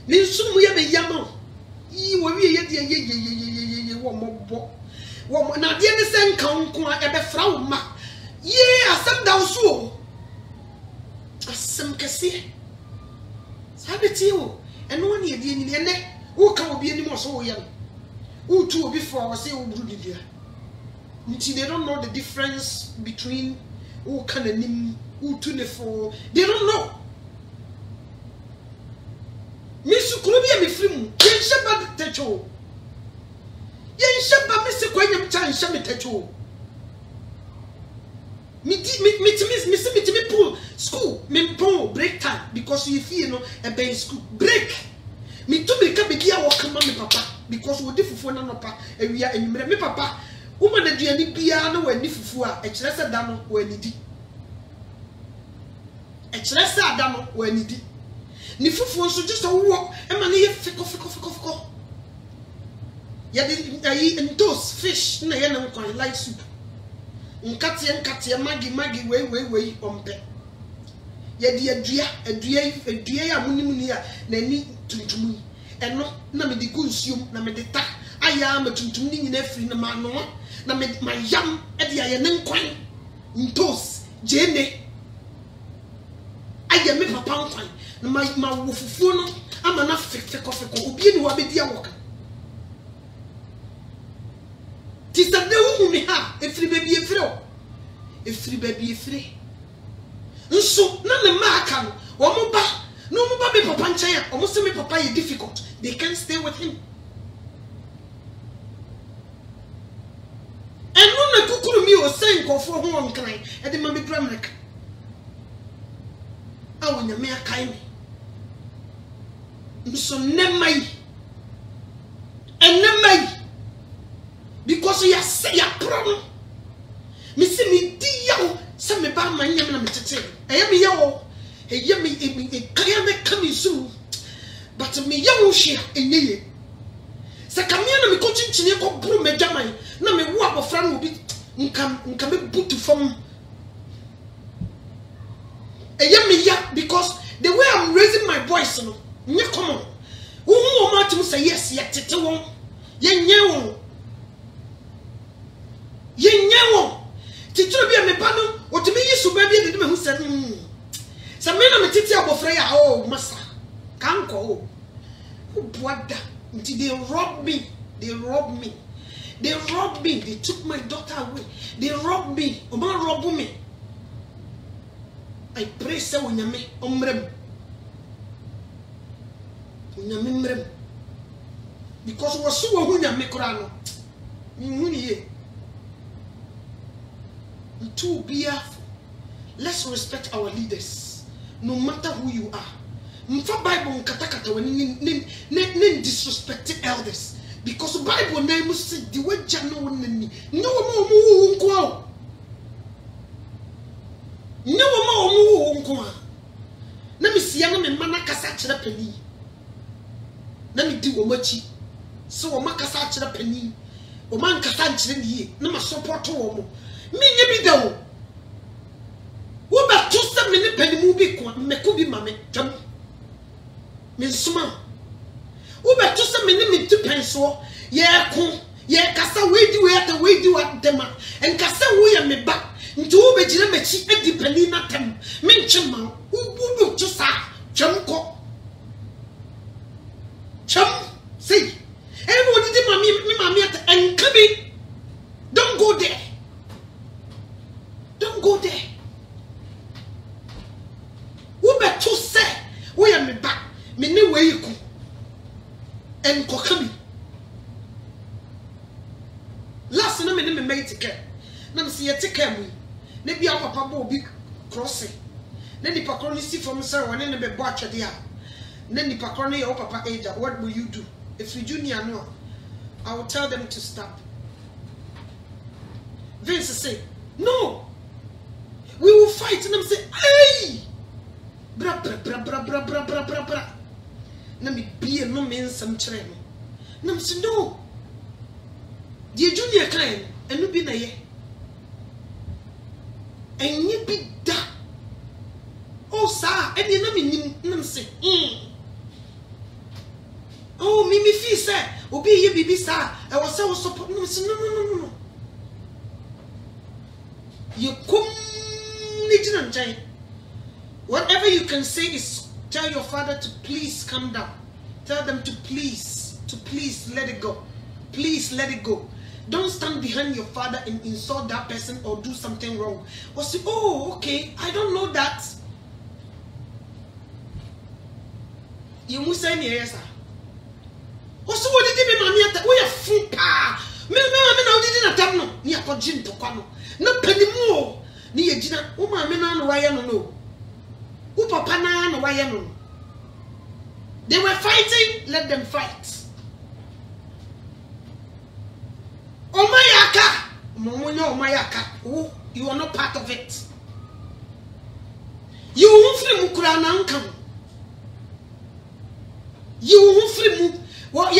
Me sumu ya be yamo. Yi wo wi ye wo mo na de ne sen kan ko e be fra wo ma. Ye asem da so. Asem kese. Sabeti wo. Eno ne de ni ne. Wo ka obi ani mo so wo ya. Wo tu obi for say wo buru dia. Nti they don't know the difference between who can anim who to the for they don't know. Misu Kurubia me free mu yen sheba techo yen sheba me se kwanyam chan sheme techo me pull school me pull break time because you feel no e ben school break me to me ka be dia wo kama me papa because wo defufu na no pa awia enumere me papa woman na duani bia na wani fufu a e kire se da no wani di e kire se ada no wani di ni fufu nso just wo e ma na ye fiko ya di ayi entos fish na ye na nkwan like soup nkatie magi wei ompe ya di adua ya munimuni a na ni tuntum eno na me di gunsuom na me de ta aya ma tuntum ni nyina firi na ma no na me ma yam e de aye ne nkwan ntos jene aya me papa nkwan na ma wo fufu no ama na feko obi ni wa be di awoka ti sa de wu mi ha efiri baby nso na ne ma aka no wo mo ba no mo ba be papa nchen a o mo se me papa ye difficult they can't stay with him o say nkofo ho on kan e de ma me dura America awo nyame akai me nso nemai because you say ya problem me see me di yawo se me ba man nyame na me tete e me yawo e ye me kaya me come soon but me yawo hia enye se kamia na me ko chinchine ko buru me dwaman na me wo abofra no bi nka me butu fam e ye me ya because the way I'm raising my voice no nye common wo ma tum say yes ya tete won ye nye won titiro bia me pa no otimi yisu ba bia de me hu se se me na me tete abofra ya oh masa kanko oh boada nti they robbed me they took my daughter away they robbed me o ma rob me I pray say wonyame omrem because we so who nyame kura no nhuniye to be careful. Let's respect our leaders no matter who you are. Mfa Bible katakata when nen disrespect elders because Bible name say the way jano wonni no mo nko na me sia na me mana kasa kire pani na me di wo machi so wo makasa kire pani wo man kasa kire nie na ma support wo mo me nye bi da wo ba to se me ne pani mu bi ko me ko bi ma me twam me suma wo ba to se me ne me ti penso ye ko ye kasa we di what dem en kasa wo ye me ba nti wo be jira machi edi pani na tem me nchema wo to sa twam ko chum see everybody did mommy at and kabi don't go there wo beto say we am me back me ne we ku and kokabi last na me ne me mate care na me see take care me na bia papa bo bi crossing na ni pakro ni si from sir one ne be bo atwede a na ni pakro ne your papa age what will you do if you junior no I will tell them to stop. Vince say no we will fight and them say hey bra na me be no men some chere no na me say no the junior kind and no be na ye enye bi da oh sir and you na me nim na me say oh me feel say obi ye bibi sir I was say support no me say no you come whatever you can say is tell your father to please calm down. Tell them to please let it go. Please let it go. Don't stand behind your father and insult that person or do something wrong. Or say, oh, okay, I don't know that. You must say yes, sir. Also, what did you mean? We are full pa. Me now didn't attack no. Ni akojin to kwano. No penny more. Ni ejina uma me na no waya no. U papa na no waya no. They were fighting, let them fight. Omayaka, momonyo omayaka. Oh, you are not part of it. You won't free mukura na nkam. You won't free mu. Well,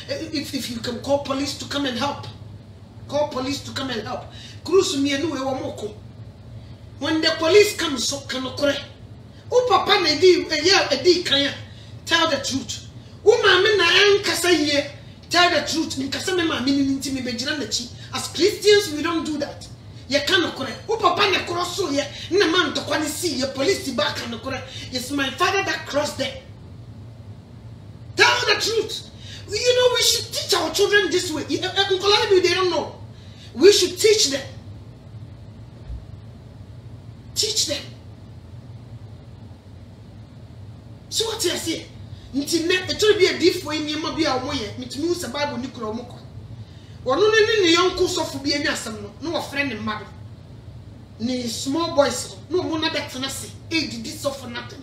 if you can call police to come and help. Call police to come and help. When the police comes, so can occur. Oh, papa, tell the truth. Tell the truth. As Christians, we don't do that. You cannot correct. Oh, papa, you cross so here. No man to see your police back and correct. It's my father that crossed there. Tell the truth. You know, we should teach our children this way. They don't know. We should teach them. Teach them. So what I say? It will be a different way. Me to use the Bible. One only young course of be any asem no friend and mother. Ni small boys, no more better nasi. Did this for nothing.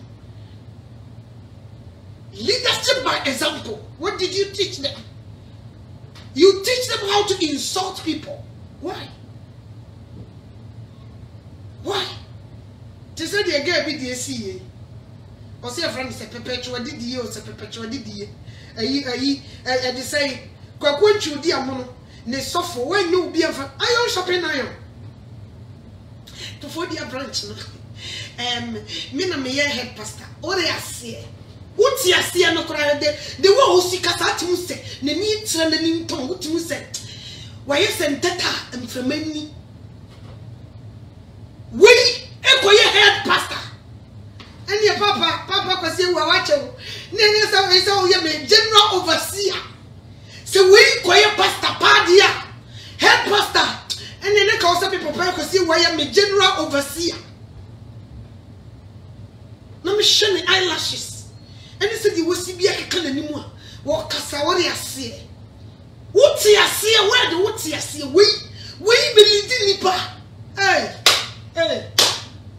Leadership by example. What did you teach them? You teach them how to insult people. Why? Why? They said they get a BDSC. Or say a friend is a perpetual DD or a perpetual DD. They say, Quaquenchu diamono, ne suffer when you be a iron shopping iron. To 40 branch. Mina me head pastor. Or I say, what's your see no cry the one who seek us at you say, the need trending tongue, what you said. Why you send Teta and from me? We echo your head pastor. And your papa was saying, well, watch you. Nene is all your general overseer. So we quiet pastor, padia, head pastor, and then I call some people to see why I'm a general overseer. Now me show me eyelashes. And he said, you will see me a can anymore. What Casawari I see? What's he see? Where the what's he see? We believe in Nipa. Hey,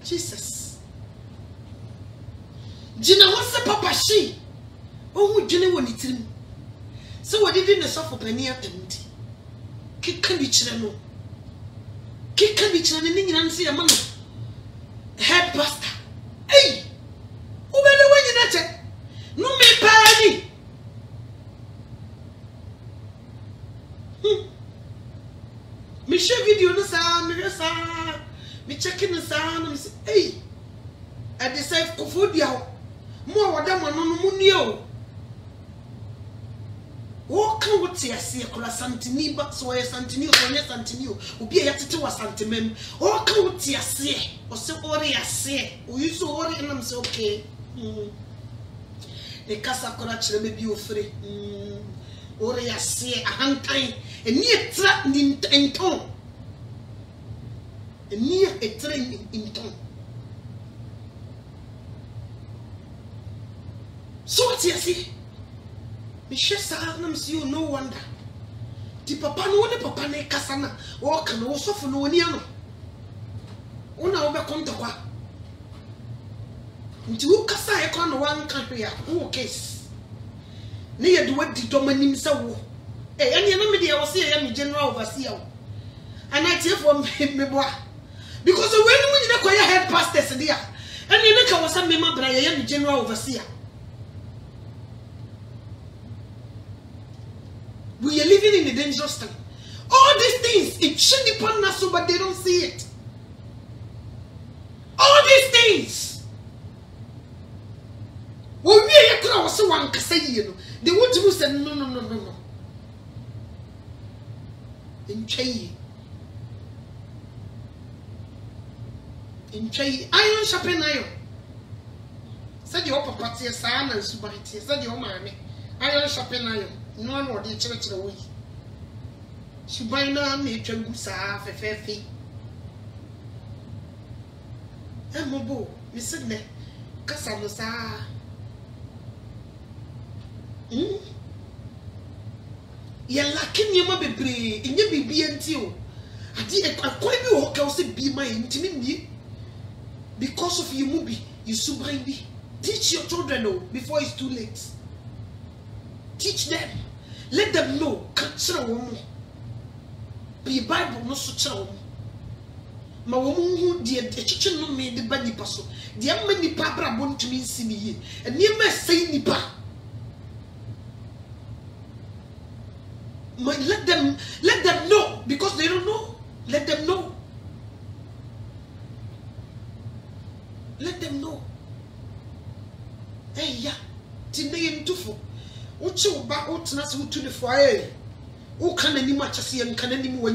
Jesus. Jina what's the papa she? Oh, Jenny won't eat him. So what did the soft penny at empty? Kick can be channel. Kick can be channeling and see a man. Head pastor. Hey, who better when you not it? No me party. Me share video no sa, me checking the sound and say, hey, I decide Kofodia. More what them no munio. What can what see a Santini, but so a Santini or yes Santini will be a yet to a santimem. What can what see a say or so worry a say? We used to worry and I'm so okay. The Casa Corach may be free. Or I say a hand time, a near trap in tongue. A near a train in tongue. So what's you see? Michelle Sarnams, you no wonder. The papa no the papa ne Casana, or can also for no niano. Una over contour. Into Casa econ one country, who case. Near the word the domain so. Eh, any enemy I was here, I am general overseer. And I tell for me, boy. Because when we acquire head pastors there, and you make our son member, I am general overseer. We are living in a dangerous time. All these things, it shouldn't be upon us, but they don't see it. All these things. When we are crowd, so one can say, you know, they want to say, no. In Chay, iron sharpen iron. Said your papa, son, and superity, said your mammy, iron sharpen iron. No one would eat church away. She by now made your goose half a fair fee. And Mobo, Miss Sidney, Cassandra. You're lacking your mother in your baby until I did quite be walk out be my intimate because of your movie, you sublimed. Teach your children before it's too late. Teach them. Let them know. Catch a woman. Be Bible no such a woman. My woman who dear the kitchen no made the body passo. The young many papa want to mean see me. And near my say nipa. Let them know. Because they don't know. Let them know. Let them know. Hey, yeah. Today in Tufo. What you back out to us to the fire? Who can any match see and can any more?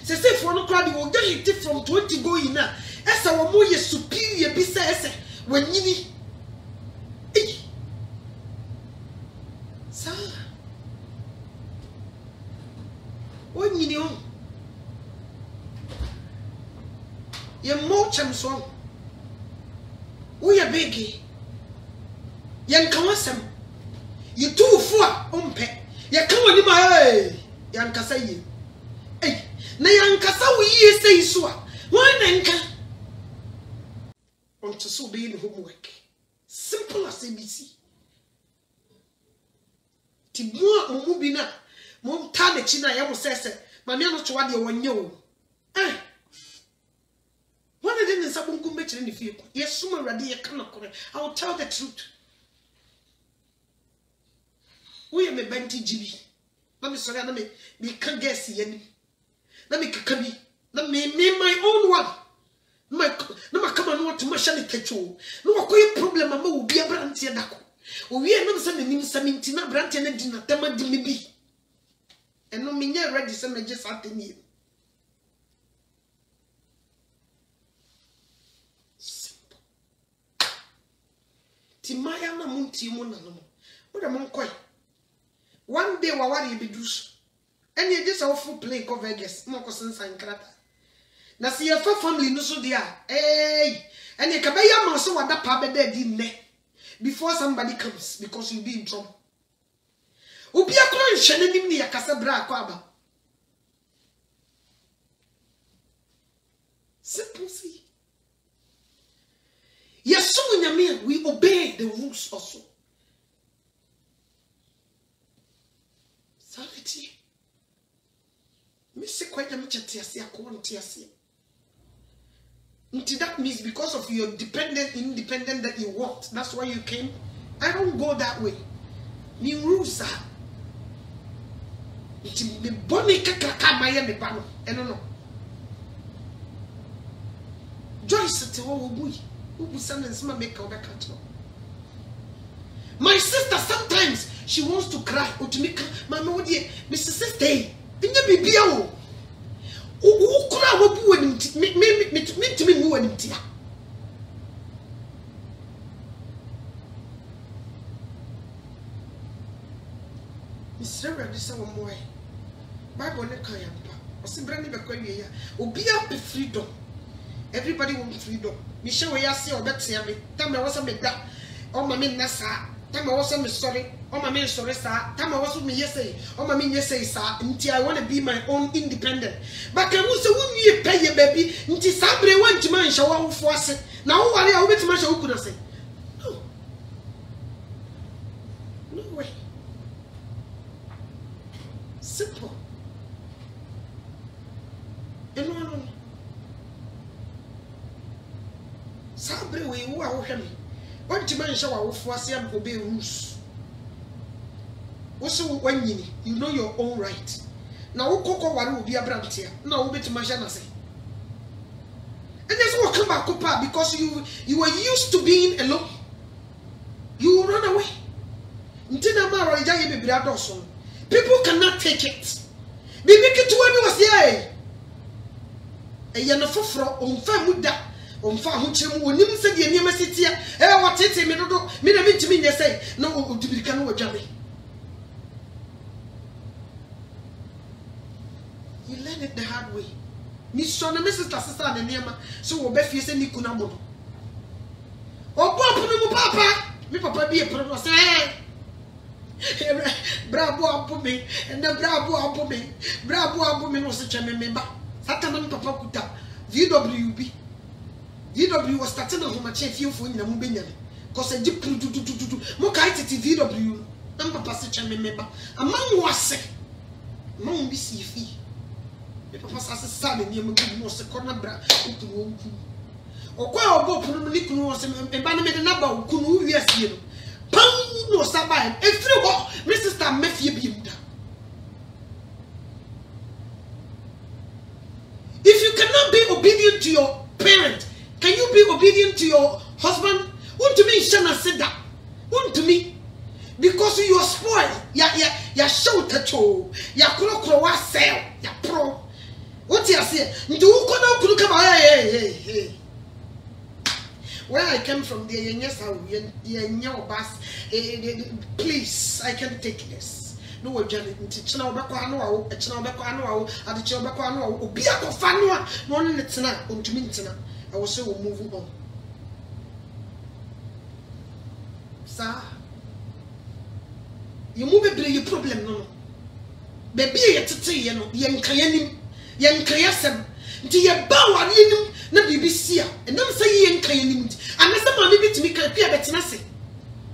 Say, for no crowd, you will get it from 20 going now. As our more superior business when you need. Sir, what you know? You're more chamson. We are biggie. Young Kawasam. You too far, umpe. Ya come on, my young Kasay. na yankasa wo yie sei so a why na nka on to so be in homework simple as ABC ti mo bi na mo ta na chi na ya mo sese mame no to wade wonye o what did in sabon kumbe chire ni fie yes suma rade ye kana kore I will tell the truth we me benti jibi na me sori na me can guess ye ni na me kaka bi na me my own one na ma kama no to machine techo no wakoy problem ama obi abrantie dako owi enam se nanim saminti na abrantie na di na tema di me bi eno me nya ready se me just ateni simple ti maya na munti mu na no mo da mo nkoi one day wa wari be dus eni e just awful play ko Vegas mo ko sensan krata na si your family no so dia and you can be your man so what that pa be di ne before somebody comes because you be in trouble obi akro nhene nim ni yakasa bra akwa aba simple see yes so nyame we obey the rules also sanity me se kwa nyame chetiase akwa ntiase. That means because of your independent that you want, that's why you came. I don't go that way. Me rules are. Me boni kakaka maya me bano. I don't know. Joyce te wo bui. Ubu sentence ma make over control. My sister sometimes she wants to cry. Otumika, mama odie, Mrs. Sister, binya bibia wo. Ukura wobu wenimti me mu wenimti ya Mr. Radisa wo moe Bible ne kan yampa osibra ni bekwa wie ya obi a freedom everybody want freedom me she we yase obetia me tam na wose me da o ma me nasa tam na wose me sorry o ma me sorry sa tam na wose me yese o ma me yese sa nti I want to be my own independent but can we say we pay ye baby nti sabre wanti man hye wo fo ase na wo ware a wo betima hye wo kuna se no way simple no sabre we wo a wo hwe me wanti man hye wo fo ase am obey rules also when you know your own right now ukoko ware obi abrantia na wo betima hye na se and just will come back because you were used to being alone. You run away. People cannot take it. Bibi kitu wani wasiye. Eya na foforo onfa muda onfa ahokyerem onim se de eniam asitia watete me dodo me na mentimi nye sei na odibirika no wadwame. You learn it the hard way. Miss Shona Mrs. Sister and Nema, so will be facing Nikuna Modo. Oh, papa, me papa be a pronounce. Bravo upon me, and the bravo upon me. Bravo upon me was such a member. Sataman Papa Kuta, VWB. VW was starting on my chef you for in the Mubinian. Cause a deep to Mokaiti VW, and Papa such a member. Among was sick. Mom be see fee. Papa says son and you must a corner bra or quite a boat from Niku was a banner number who yes you. Pound no survive every walk, Mrs. Tam Matthew Bimda. If you cannot be obedient to your parent, can you be obedient to your husband? Won't to me, Shana said that. Won't to me. Because you are spoiled. Ya shout at you. Ya crow sell. Ya pro. What you say? Do you come hey. Where I came from, yes, please, I can't take this. No, Johnny, China Bacano, a China Bacano, at the China Bacano, be a Fanua, one in it's not, to Mintina. I was so moving on. Sir, you move a your problem, no. Baby, it's a young Kayanim. yen kriyasem nti ye ba ware nim na BBC a enam say yen kan nim nti anasa ma me bitimi kan pia betena se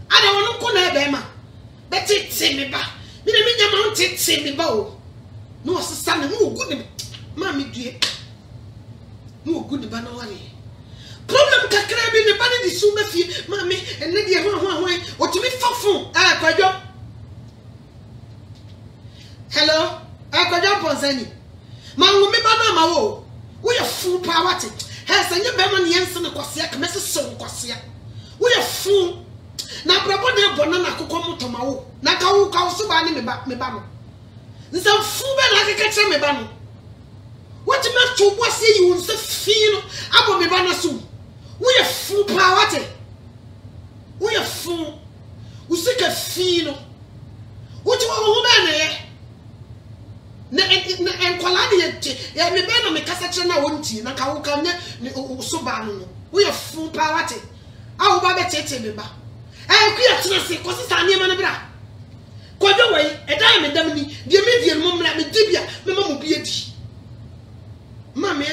ada wono ko na ebe ma betete me ba me na me nyama ntete me ba o no osesa ne no ogu ne ma me due no ogu ne ba na ware problem kakra bi ne ba ne di su mafie ma me enne de ho otimi fafon kwadwo hello kwadwo ponsani ma wo me ba na ma wo we are full power to has any beman yensen kwasia kemese so kwasia we are full na brabo na bona na kokko mutoma wo na ka wo ka so ba ne me ba no nsa full be na keke che me ba no what me to bosie yi won se feel abo me ba na so we are full power to we are full usika feel what you wo ba na ye na enkwala de ya me be na me kasa kire na wonti na ka wo ka ne so ba no we are full power te a wo ba be tete me ba ku ya tena se ko sisa ne ma ne bra ko de wai e dai me dam ni de me die mo mra me dibia me ma mo bia di ma me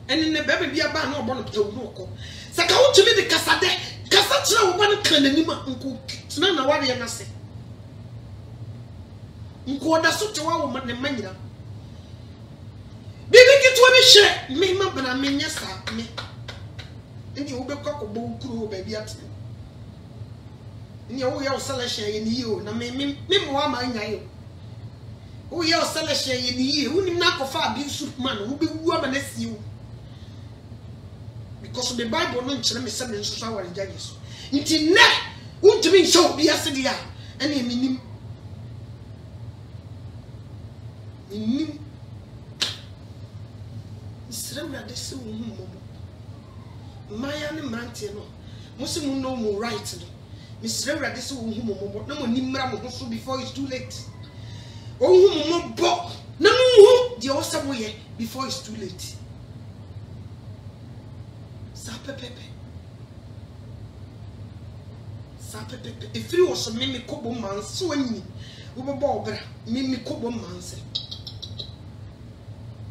enenne be bia ba na obo no pe wo no ko se ka wo tumi de kasa kire wo ba no kan ani ma nko tena na ware na se nko da so te wa wo ne manyira bibi kitu bi hye me ma bana me nya sa me ndi wo be kwako bo kuro ba bi ate ni wo ya osala hye ye ni yo na me mo wa ma nya yo wo ya osala hye ye ni yo unim na kofa abi superman wo be wu ama na si wo because the bible no nkyere me se me nso so aware judges nti ne wo ntimi nhyɛ obi ase dia ene eminim Israel de se wo hu maya ne mante no musimu no mo right no Israel de se wo hu mo na mo nimra mo so before it's too late o hu mo bo na mo hu de o sabo ye before it's too late sa pepepe ifiri wo so mimi kobo manse wanyi wo bo obra mimi kobo manse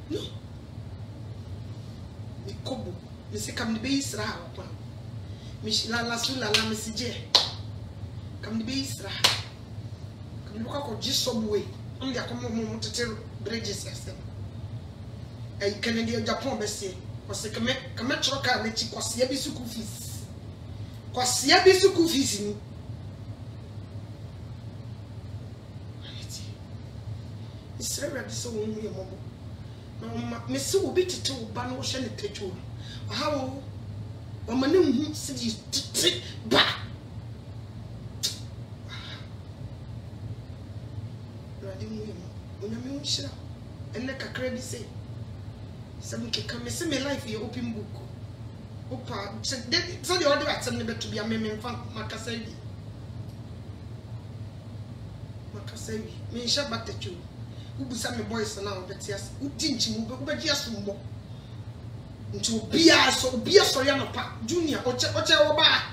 no mi kobo mi se kam ni be Isra kwa mi la sula la mi sije kam ni be Isra kam ni ko jisobwe on dia ko mo tete bridges yasem ay Canada Japan be se ko se kam troka na chi kwase bi su fees kwase bi su fees ni Israel de so wo mu ye mobo na me se wo bitete wo ba no wo hye ne tetwo hawo o ma ne hu se di tete ba radi mu ye mo nya me unshira enne kakra bi se sam ke kam se me life ye open book opa so the order atem ne beto bia me mfa makasa bi me nsha batecho ubusa me boys na obetias udi nchimu ubeji asumbo nti obia so ya no pa junior oche wo ba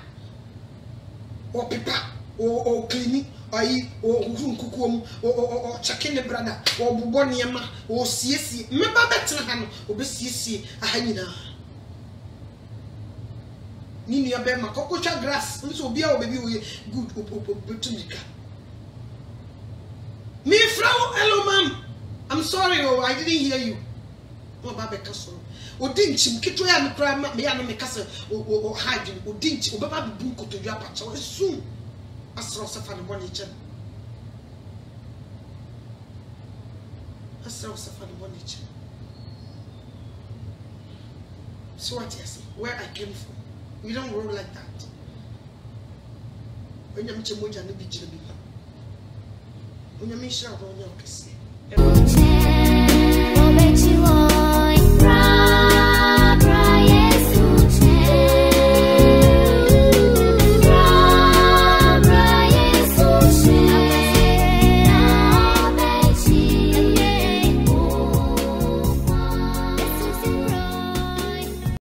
o pipa o clean ayi o nkukuom o checking the brother o bubo niema o siesie me ba betre ha no obesiesie aha nyina ni nua be ma kokotwa grass nso obia o baby we good betumika me frau hello ma'am I'm sorry I didn't hear you no baba kaso odinchim kitwa ya mekra me ya no mekasa o hide odinchi obaba bibu kotodwa pacha esu asro safa ne boni chen asro safa ne boni chen so what you say where I came from we don't roll like that onyam chemoja ne bi jira bi onyam shira ba onyam kese